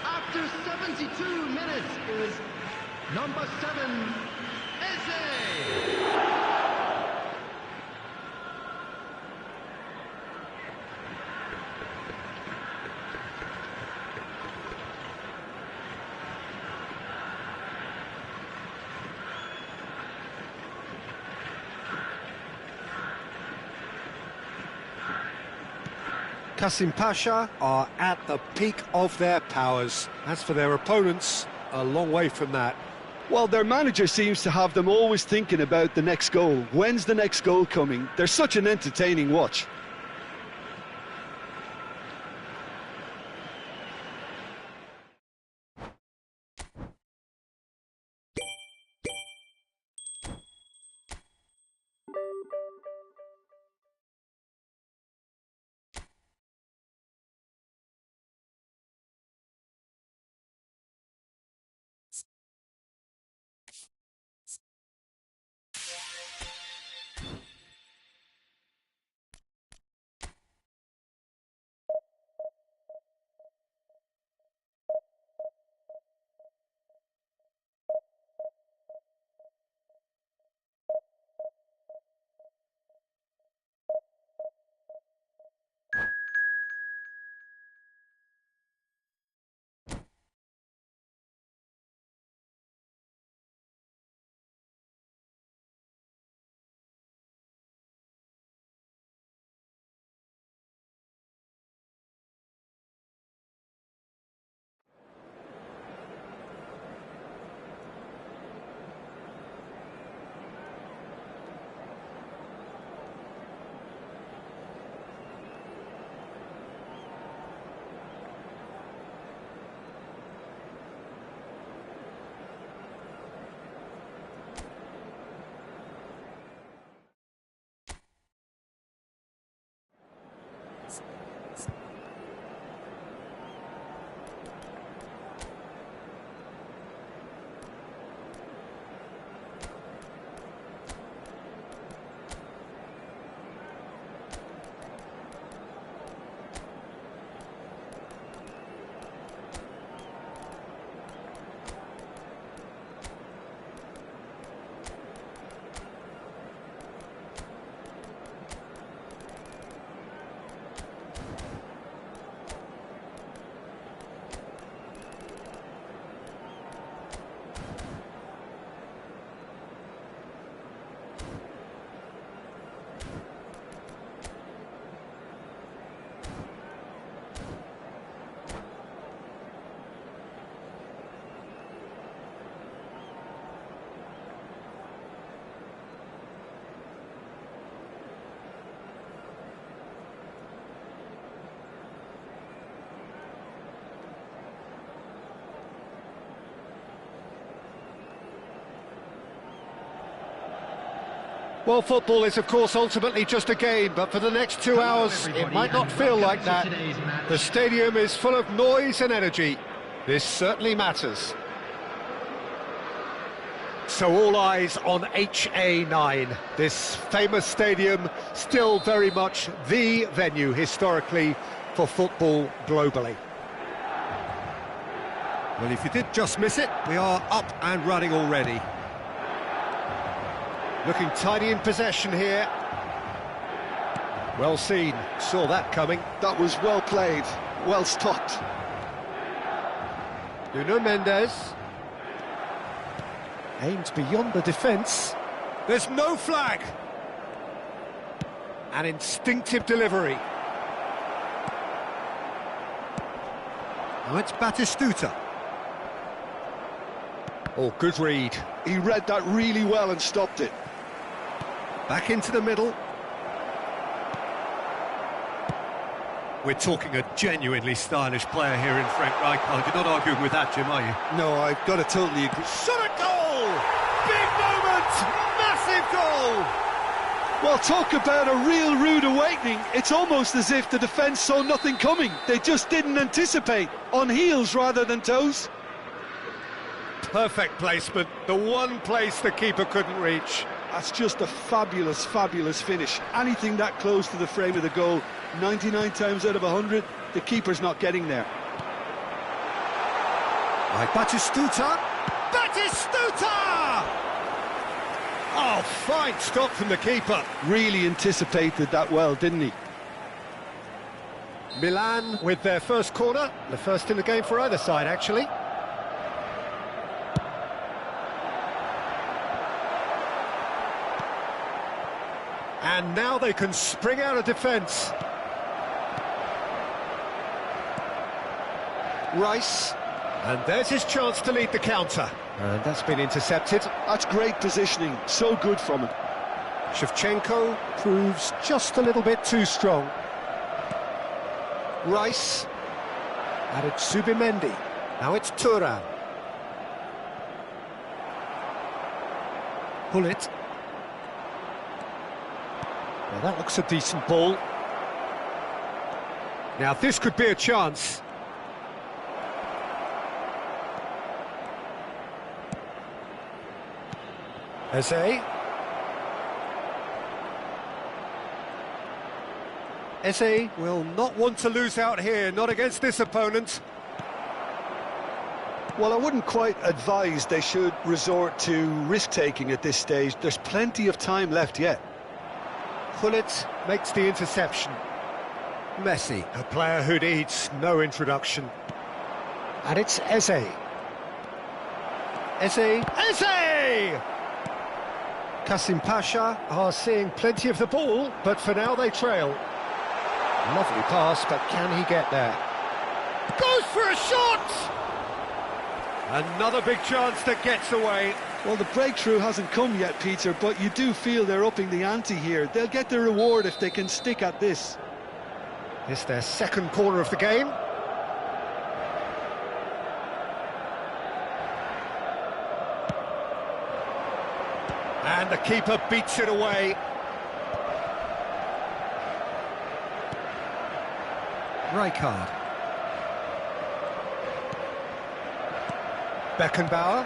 C: After 72 minutes is number 7, Eze.
A: Kasim Pasha are at the peak of their powers. As for their opponents, a long way from that.
B: Well, their manager seems to have them always thinking about the next goal. When's the next goal coming? They're such an entertaining watch.
A: Well, football is, of course, ultimately just a game, but for the next 2 hours, it might not feel like that. The stadium is full of noise and energy. This certainly matters. So all eyes on HA9, this famous stadium, still very much the venue historically for football globally. Well, if you did just miss it, we are up and running already. Looking tidy in possession here. Well seen, saw that coming.
B: That was well played, well stopped.
A: Nuno Mendes. Aimed beyond the defence. There's no flag. An instinctive delivery. Now it's Batistuta. Oh, good read.
B: He read that really well and stopped it.
A: Back into the middle. We're talking a genuinely stylish player here in Frank Rijkaard. You're not arguing with that, Jim, are you?
B: No, I've got to totally agree.
A: Shot at goal! Big moment! Massive goal!
B: Well, talk about a real rude awakening. It's almost as if the defence saw nothing coming. They just didn't anticipate. On heels rather than toes.
A: Perfect placement. The one place the keeper couldn't reach.
B: That's just a fabulous, fabulous finish. Anything that close to the frame of the goal, 99 times out of 100, the keeper's not getting there.
A: Right, Batistuta. Batistuta! Oh, fine stop from the keeper.
B: Really anticipated that well, didn't he?
A: Milan with their first corner. The first in the game for either side, actually. And now they can spring out of defence. Rice. And there's his chance to lead the counter. And that's been intercepted.
B: That's great positioning. So good from him.
A: Shevchenko proves just a little bit too strong. Rice. Added Subimendi. Now it's Thuram. Gullit. Well, that looks a decent ball. Now this could be a chance. Eze. Eze will not want to lose out here, not against this opponent.
B: Well, I wouldn't quite advise they should resort to risk-taking at this stage. There's plenty of time left yet.
A: Gullit makes the interception. Messi, a player who needs no introduction. And it's Eze. Eze! Kasim Pasha are seeing plenty of the ball, but for now they trail. Lovely pass, but can he get there? Goes for a shot! Another big chance that gets away.
B: Well, the breakthrough hasn't come yet, Peter, but you do feel they're upping the ante here. They'll get their reward if they can stick at this.
A: It's their second corner of the game. And the keeper beats it away. Rijkaard. Beckenbauer.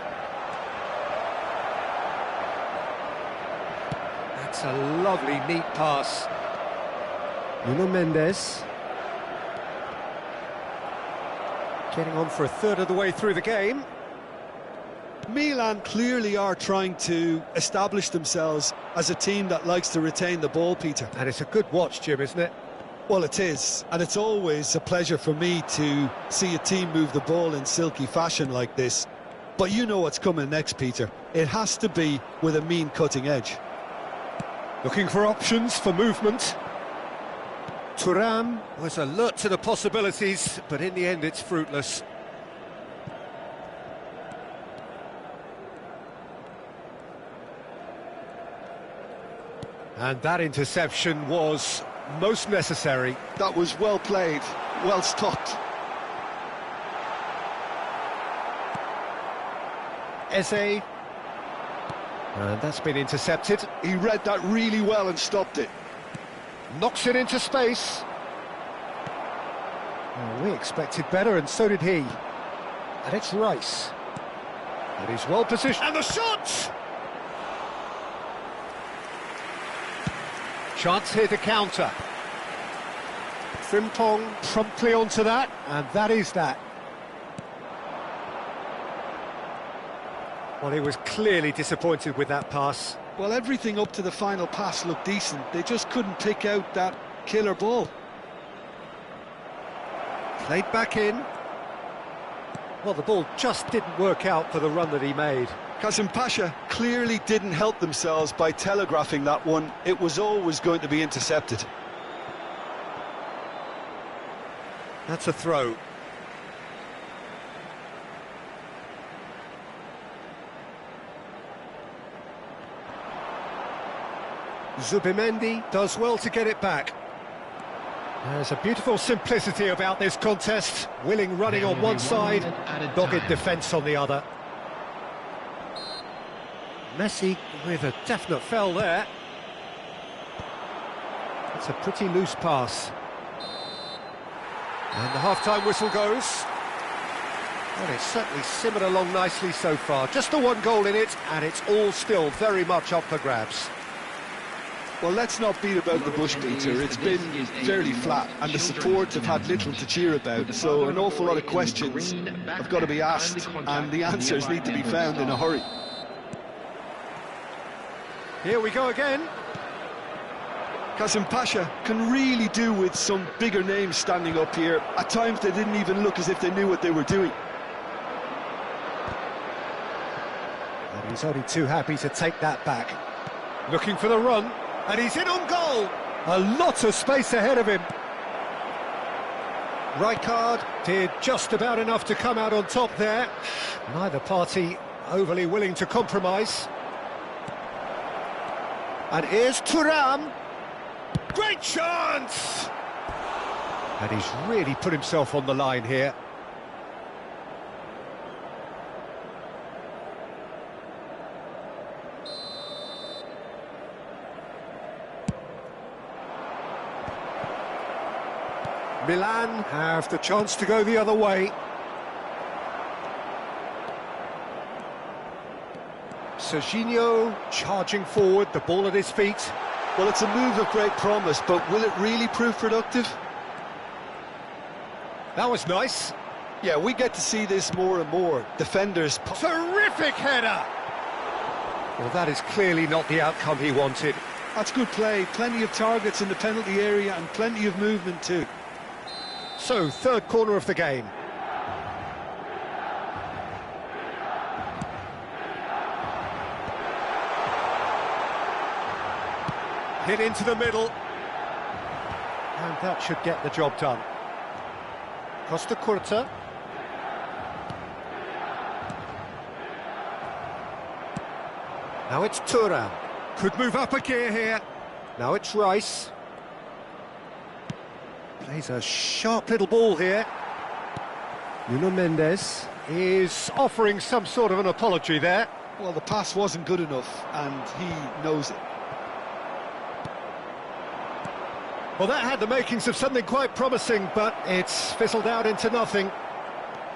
A: That's a lovely, neat pass. Nuno Mendes. Getting on for a third of the way through the game.
B: Milan clearly are trying to establish themselves as a team that likes to retain the ball, Peter.
A: And it's a good watch, Jim, isn't it?
B: Well, it is, and it's always a pleasure for me to see a team move the ball in silky fashion like this. But you know what's coming next, Peter. It has to be with a mean cutting edge.
A: Looking for options for movement. Thuram was alert to the possibilities, but in the end it's fruitless. And that interception was most necessary.
B: That was well played, well stopped.
A: Eze. And that's been intercepted.
B: He read that really well and stopped it.
A: Knocks it into space. Well, we expected better, and so did he. And it's Rice. And he's well positioned. And the shot! Chance here to counter. Frimpong promptly onto that, and that is that. Well, he was clearly disappointed with that pass.
B: Well, everything up to the final pass looked decent. They just couldn't pick out that killer ball.
A: Played back in. Well, the ball just didn't work out for the run that he made.
B: Qasim Pasha clearly didn't help themselves by telegraphing that one. It was always going to be intercepted.
A: That's a throw. Zubimendi does well to get it back. There's a beautiful simplicity about this contest. Willing running on one side, dogged defence on the other. Messi with a definite foul there. It's a pretty loose pass. And the half-time whistle goes. Well, it's certainly simmered along nicely so far. Just the one goal in it, and it's all still very much up for grabs.
B: Well, let's not beat about the bush, Peter. It's been fairly flat, and the support have had little to cheer about, so an awful lot of questions have got to be asked, and the answers need to be found in a hurry.
A: Here we go again.
B: Qasim Pasha can really do with some bigger names standing up here. At times they didn't even look as if they knew what they were doing.
A: And he's only too happy to take that back. Looking for the run. And he's in on goal! A lot of space ahead of him. Rijkaard did just about enough to come out on top there. Neither party overly willing to compromise. And here's Thuram. Great chance! And he's really put himself on the line here. Milan have the chance to go the other way. Serginho charging forward, the ball at his feet.
B: Well, it's a move of great promise, but will it really prove productive?
A: That was nice.
B: Yeah, we get to see this more and more. Defenders...
A: Terrific header! Well, that is clearly not the outcome he wanted.
B: That's good play. Plenty of targets in the penalty area and plenty of movement too.
A: So, third corner of the game. Hit into the middle. And that should get the job done. Costa Curta. Now it's Thuram. Could move up a gear here. Now it's Rice. Plays a sharp little ball here. Nuno Mendes is offering some sort of an apology there.
B: Well, the pass wasn't good enough, and he knows it.
A: Well, that had the makings of something quite promising, but it's fizzled out into nothing.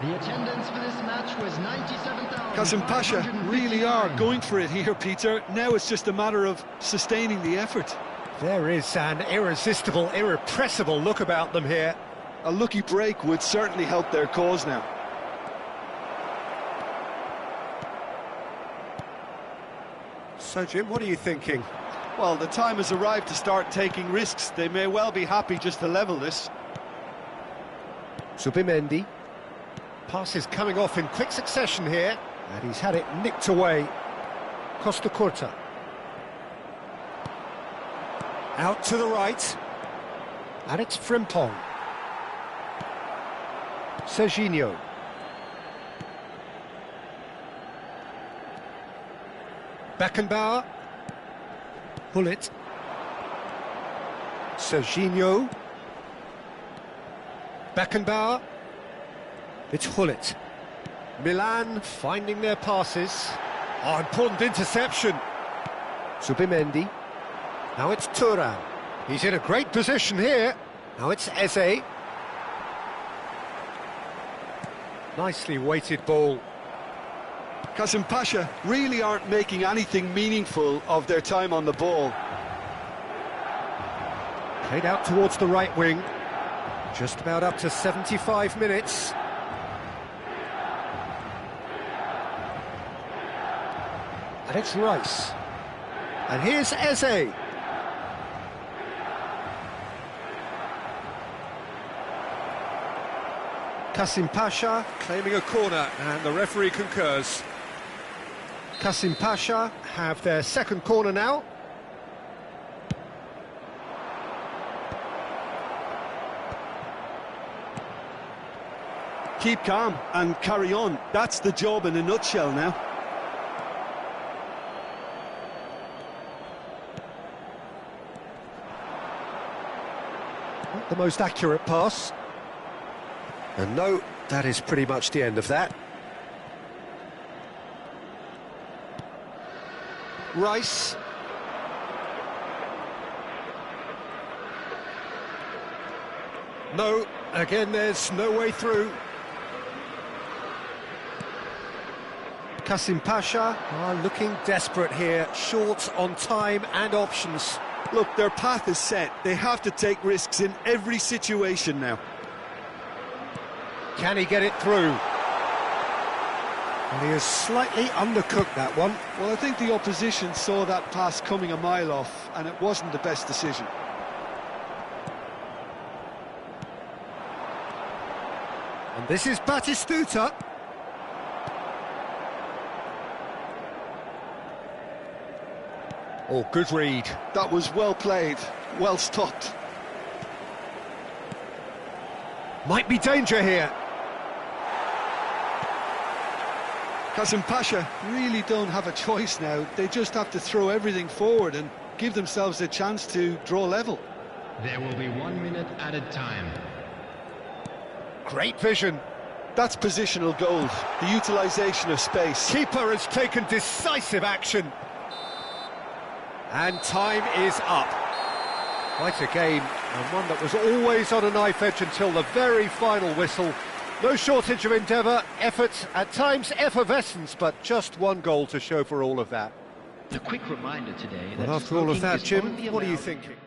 C: The attendance for this match was 97,000.
B: Qasim Pasha really are going for it here, Peter. Now it's just a matter of sustaining the effort.
A: There is an irresistible, irrepressible look about them here.
B: A lucky break would certainly help their cause now.
A: So, Jim, what are you thinking?
B: Well, the time has arrived to start taking risks. They may well be happy just to level this.
A: Zubimendi. Passes coming off in quick succession here, and he's had it nicked away. Costa Curta. Out to the right. And it's Frimpong. Serginho. Beckenbauer. Bullet. Serginho. Beckenbauer. It's Hullet. Milan finding their passes. Oh, important interception. Zubimendi. Now it's Thuram. He's in a great position here. Now it's Eze. Nicely weighted ball.
B: Qasim Pasha really aren't making anything meaningful of their time on the ball.
A: Played out towards the right wing. Just about up to 75 minutes. And it's Rice. And here's Eze. Kasim Pasha claiming a corner, and the referee concurs. Kasim Pasha have their second corner now.
B: Keep calm and carry on. That's the job in a nutshell now.
A: Not the most accurate pass. And no, that is pretty much the end of that. Rice. No, again there's no way through. Kasim Pasha are looking desperate here, short on time and options.
B: Look, their path is set. They have to take risks in every situation now.
A: Can he get it through? Well, he has slightly undercooked that one.
B: Well, I think the opposition saw that pass coming a mile off, and it wasn't the best decision.
A: And this is Batistuta. Oh, good read.
B: That was well played, well stopped.
A: Might be danger here.
B: Kasim Pasha really don't have a choice now. They just have to throw everything forward and give themselves a chance to draw level.
C: There will be 1 minute added time.
A: Great vision.
B: That's positional gold, the utilisation of space.
A: Keeper has taken decisive action. And time is up. Quite a game, and one that was always on a knife edge until the very final whistle. No shortage of endeavour, effort, at times effervescence, but just one goal to show for all of that.
C: A quick reminder today that
A: Well, after all of that,
C: smoking is
A: Jim,
C: only
A: what are you
C: allowed-
A: thinking?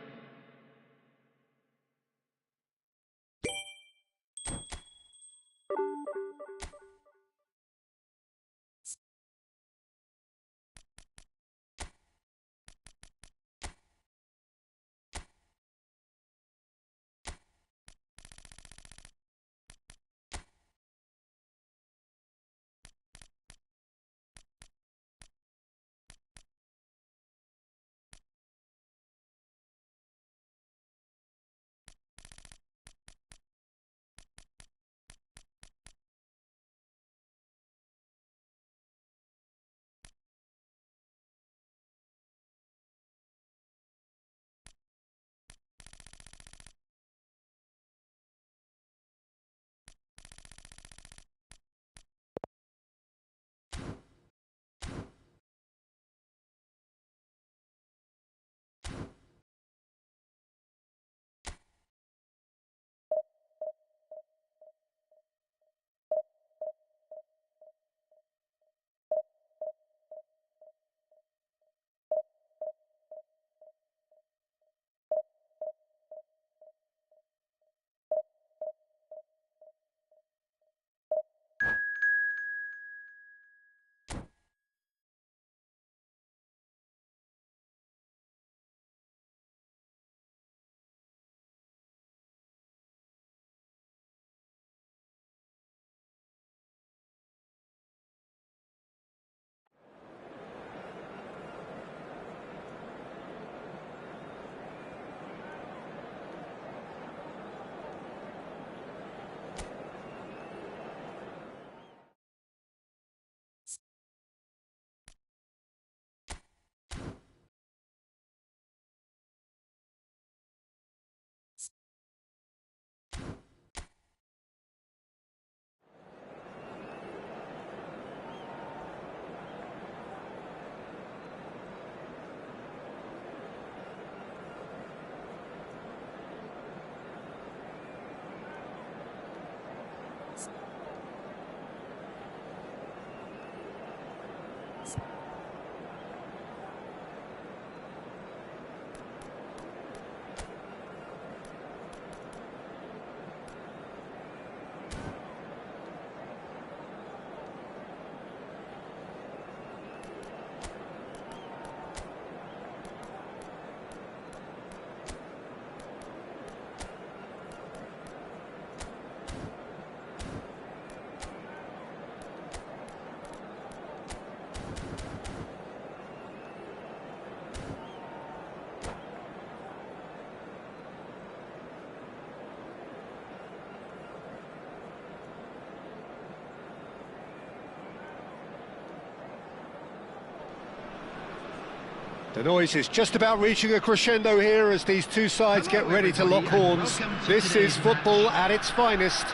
A: The noise is just about reaching a crescendo here as these two sides get ready to lock horns. This is football at its finest.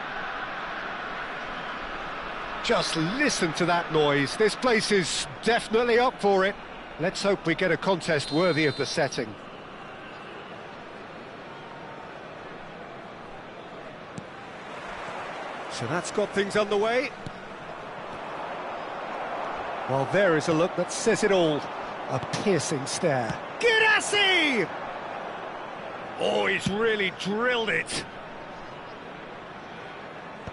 A: Just listen to that noise. This place is definitely up for it. Let's hope we get a contest worthy of the setting. So that's got things underway. Well, there is a look that says it all. A piercing stare. Guirassy! Oh, he's really drilled it.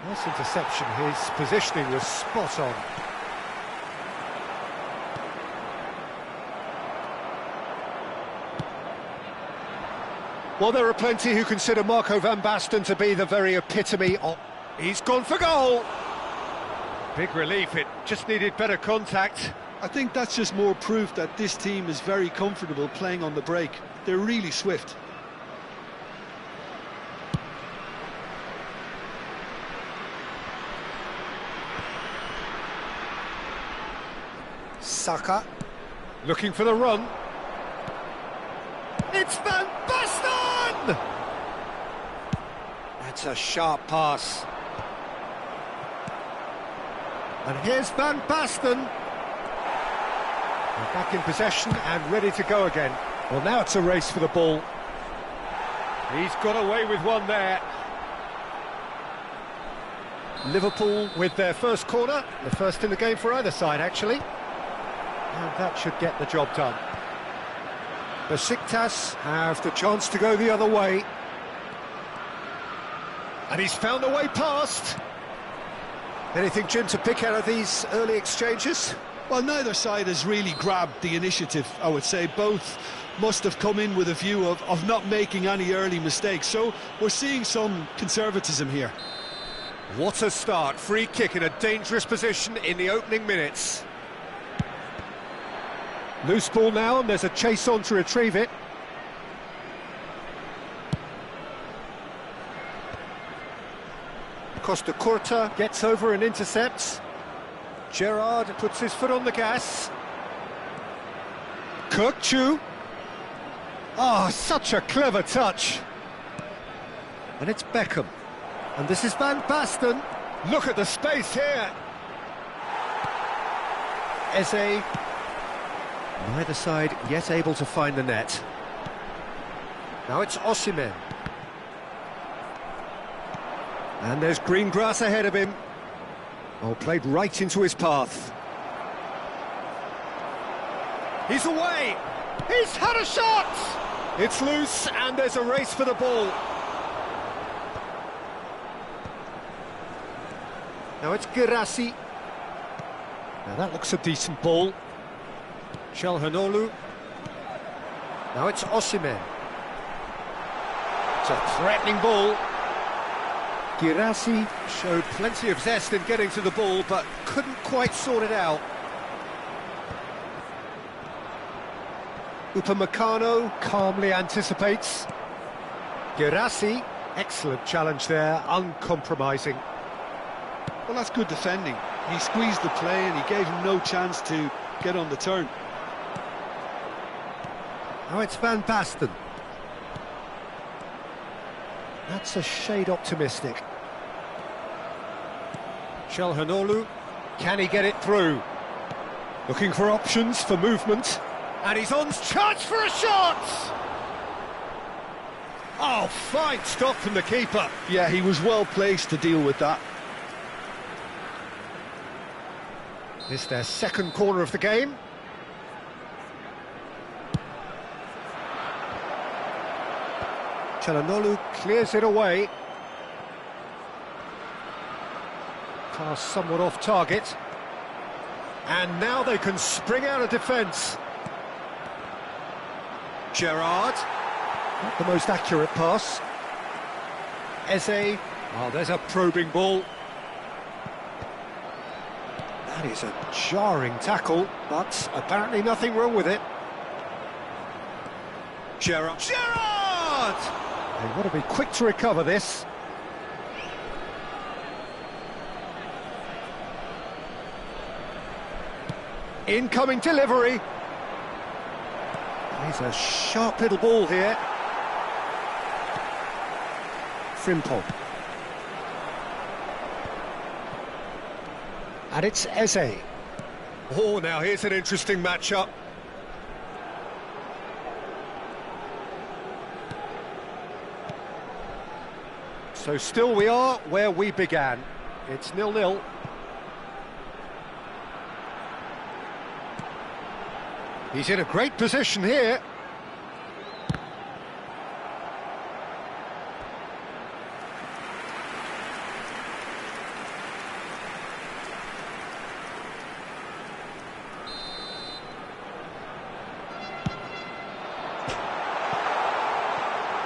A: Nice interception. His positioning was spot on. Well, there are plenty who consider Marco van Basten to be the very epitome of... He's gone for goal! Big relief, it just needed better contact.
B: I think that's just more proof that this team is very comfortable playing on the break. They're really swift.
A: Saka looking for the run. It's Van Basten! That's a sharp pass. And here's Van Basten. They're back in possession and ready to go again. Well, now it's a race for the ball. He's got away with one there. Liverpool with their first corner, the first in the game for either side, actually. And that should get the job done. Besiktas have the chance to go the other way. And he's found a way past. Anything, Jim, to pick out of these early exchanges?
B: Well, neither side has really grabbed the initiative, I would say. Both must have come in with a view of not making any early mistakes. So we're seeing some conservatism here.
A: What a start. Free kick in a dangerous position in the opening minutes. Loose ball now, and there's a chase on to retrieve it. Costa Curta gets over and intercepts. Gerrard puts his foot on the gas. Kirkchu. Oh, such a clever touch. And it's Beckham. And this is Van Basten. Look at the space here. Eze. Neither side yet able to find the net. Now it's Osimhen. And there's green grass ahead of him. Oh, played right into his path. He's away! He's had a shot! It's loose and there's a race for the ball. Now it's Guirassy. Now that looks a decent ball. Çalhanoğlu. Now it's Osimhen. It's a threatening ball. Guirassy showed plenty of zest in getting to the ball, but couldn't quite sort it out. Upamecano calmly anticipates. Guirassy, excellent challenge there, uncompromising.
B: Well, that's good defending. He squeezed the play and he gave him no chance to get on the turn.
A: Now it's Van Basten. That's a shade optimistic. Çalhanoğlu, can he get it through? Looking for options for movement. And he's on chance for a shot! Oh, fine stop from the keeper.
B: Yeah, he was well placed to deal with that.
A: This is their second corner of the game. Çalhanoğlu clears it away. Pass somewhat off target. And now they can spring out of defence. Gerrard. Not the most accurate pass. Eze. Oh, there's a probing ball. That is a jarring tackle, but apparently nothing wrong with it. Gerrard. Gerrard! They've got to be quick to recover this. Incoming delivery. He's a sharp little ball here. Frimpong. And it's Eze. Oh, now here's an interesting matchup. So still we are where we began. It's 0-0. He's in a great position here.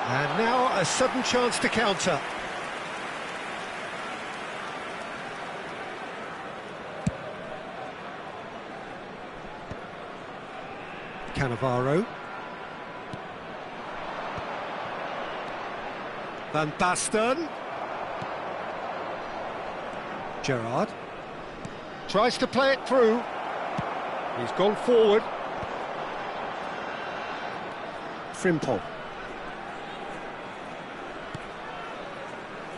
A: And now a sudden chance to counter. Cannavaro. Van Basten. Gerrard. Tries to play it through. He's gone forward. Frimpong.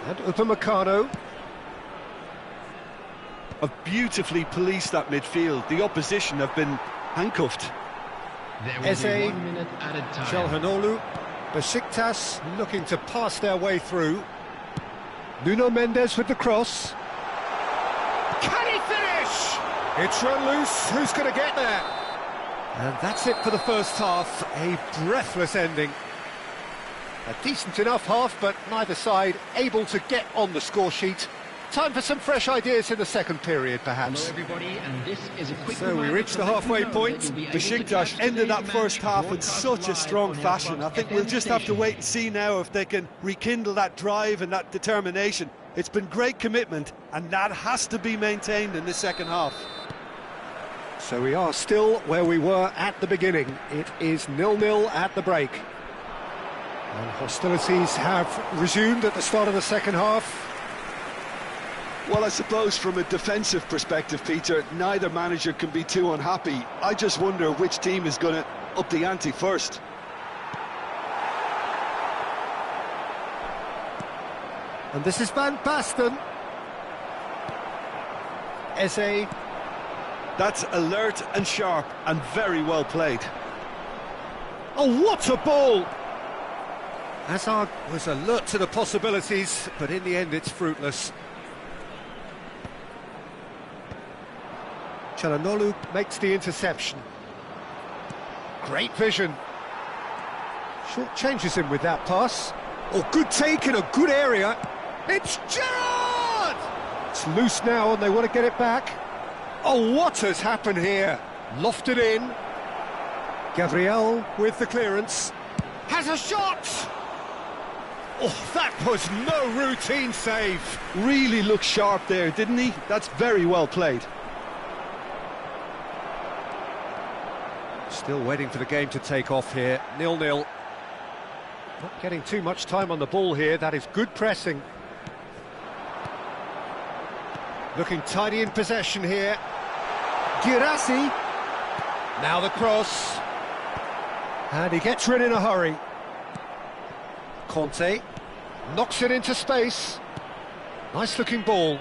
A: And Upamecano.
B: Have beautifully policed that midfield. The opposition have been handcuffed.
C: There will be 1 minute added time.
A: Çalhanoğlu. Besiktas looking to pass their way through. Nuno Mendes with the cross. Can he finish? It's run loose. Who's going to get there? And that's it for the first half. A breathless ending. A decent enough half, but neither side able to get on the score sheet. Time for some fresh ideas in the second period, perhaps.
C: Hello everybody, and this is a quick
A: So we reach the halfway point.
B: Besiktas ended that first half in such a strong fashion. I think we'll just have to wait and see now if they can rekindle that drive and that determination. It's been great commitment, and that has to be maintained in the second half.
A: So we are still where we were at the beginning. It is 0-0 at the break. And hostilities have resumed at the start of the second half.
B: Well, I suppose from a defensive perspective, Peter, neither manager can be too unhappy. I just wonder which team is going to up the ante first.
A: And this is Van Basten. Eze.
B: That's alert and sharp and very well played.
A: Oh, what a ball! Hazard was alert to the possibilities, but in the end it's fruitless. Çalhanoğlu makes the interception. Great vision. Short changes him with that pass. Oh, good take in a good area. It's Gerrard! It's loose now and they want to get it back. Oh, what has happened here? Lofted in. Gabriel with the clearance. Has a shot! Oh, that was no routine save.
B: Really looked sharp there, didn't he? That's very well played.
A: Still waiting for the game to take off here. 0-0. Not getting too much time on the ball here. That is good pressing. Looking tidy in possession here. Guirassy. Now the cross. And he gets rid in a hurry. Conte knocks it into space. Nice looking ball.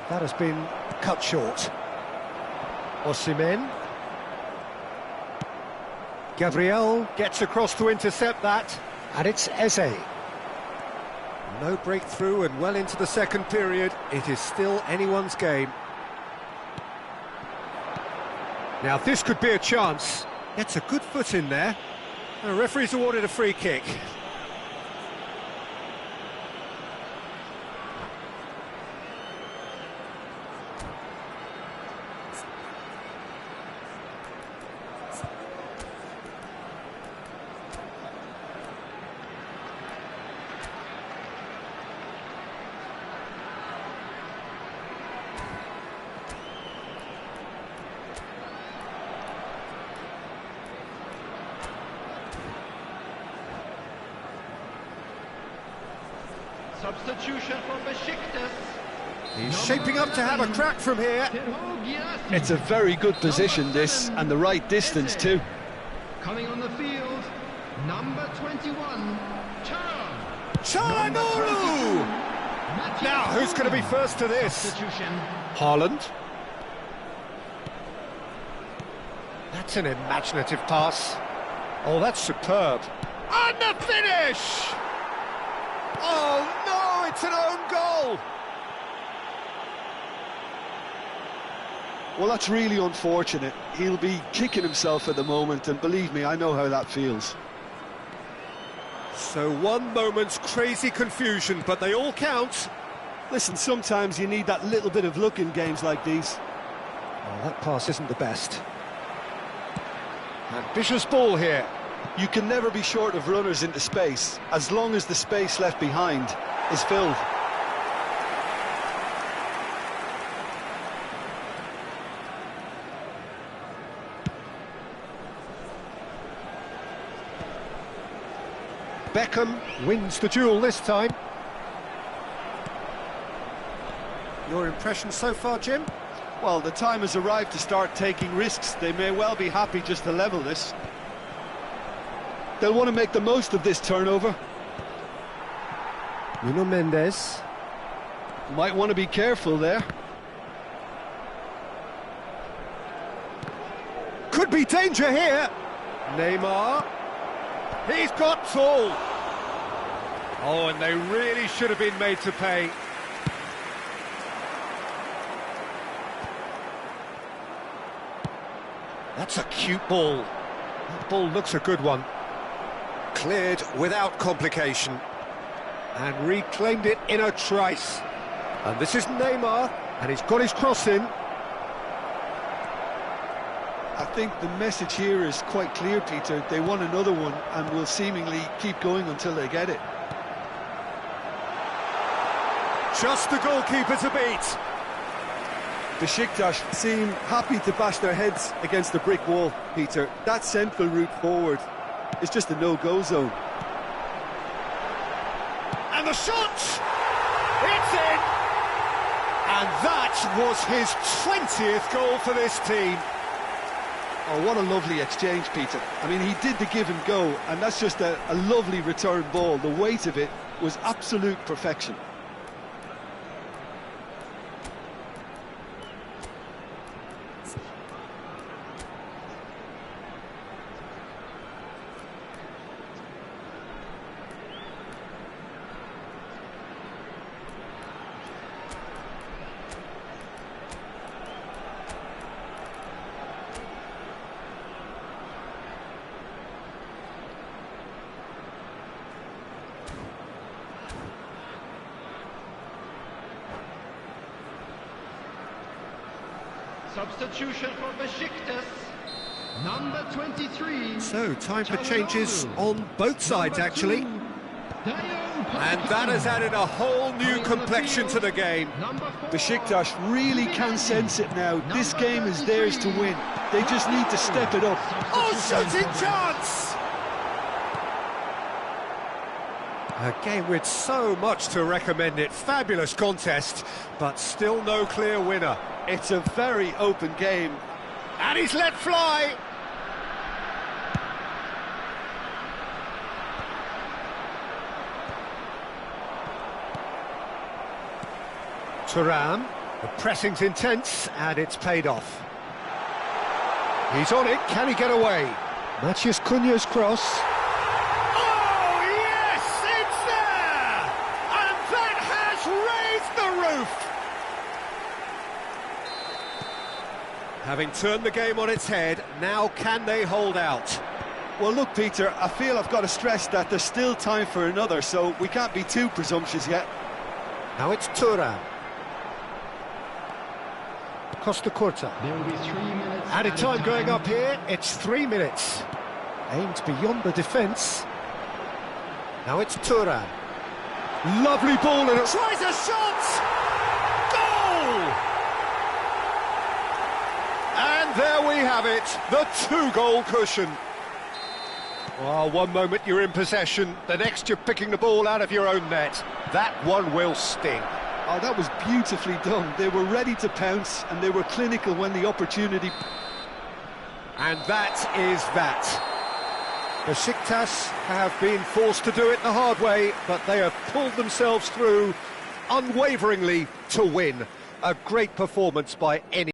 A: That has been cut short. Osimhen. Gabriel gets across to intercept that. And it's Eze. No breakthrough and well into the second period. It is still anyone's game. Now this could be a chance. Gets a good foot in there. And the referee's awarded a free kick.
C: Substitution from Besiktas.
A: He's shaping up to have a crack from here.
B: It's a very good position, this, and the right distance too.
C: Coming on the field, number 21,
A: Çalhanoğlu! Now, who's going to be first to this?
C: Substitution.
A: Haaland. That's an imaginative pass. Oh, that's superb. And the finish! Oh, no, it's an own goal!
B: Well, that's really unfortunate. He'll be kicking himself at the moment, and believe me, I know how that feels.
A: So one moment's crazy confusion, but they all count.
B: Listen, sometimes you need that little bit of luck in games like these.
A: Oh, that pass isn't the best. Ambitious ball here.
B: You can never be short of runners into space, as long as the space left behind is filled.
A: Beckham wins the duel this time. Your impression so far, Jim?
B: Well, the time has arrived to start taking risks. They may well be happy just to level this. They'll want to make the most of this turnover.
A: Nuno Mendes.
B: Might want to be careful there.
A: Could be danger here. Neymar. He's got tall. Oh, and they really should have been made to pay. That's a cute ball. That ball looks a good one. Cleared without complication. And reclaimed it in a trice. And this is Neymar, and he's got his cross in.
B: I think the message here is quite clear, Peter. They want another one and will seemingly keep going until they get it.
A: Just the goalkeeper to beat.
B: Besiktas seem happy to bash their heads against the brick wall, Peter. That central route forward is just a no-go zone.
A: And the shot! It's in! And that was his 20th goal for this team.
B: Oh, what a lovely exchange, Peter. I mean, he did the give and go, and that's just a lovely return ball. The weight of it was absolute perfection.
C: Substitution for Besiktas, number 23.
A: So, time for changes on both sides, actually. And that has added a whole new complexion to the game.
B: Besiktas really can sense it now. This game is theirs to win. They just need to step it up.
A: Oh, shooting chance! A game with so much to recommend it. Fabulous contest, but still no clear winner.
B: It's a very open game.
A: And he's let fly! Thuram, the pressing's intense, and it's paid off. He's on it, can he get away? Matheus Cunha's cross. Oh, yes, it's there! And that has raised the roof! Having turned the game on its head, now can they hold out?
B: Well, look, Peter, I feel I've got to stress that there's still time for another, so we can't be too presumptuous yet.
A: Now it's Thuram. Costa Curta.
C: There will be 3 minutes.
A: Added time going up here, it's 3 minutes. Aimed beyond the defence. Now it's Thuram. Lovely ball and it tries a shot! Goal! And there we have it, the 2-goal cushion. Well, one moment you're in possession, the next you're picking the ball out of your own net. That one will sting.
B: Oh, that was beautifully done. They were ready to pounce, and they were clinical when the opportunity...
A: And that is that. Besiktas have been forced to do it the hard way, but they have pulled themselves through unwaveringly to win. A great performance by any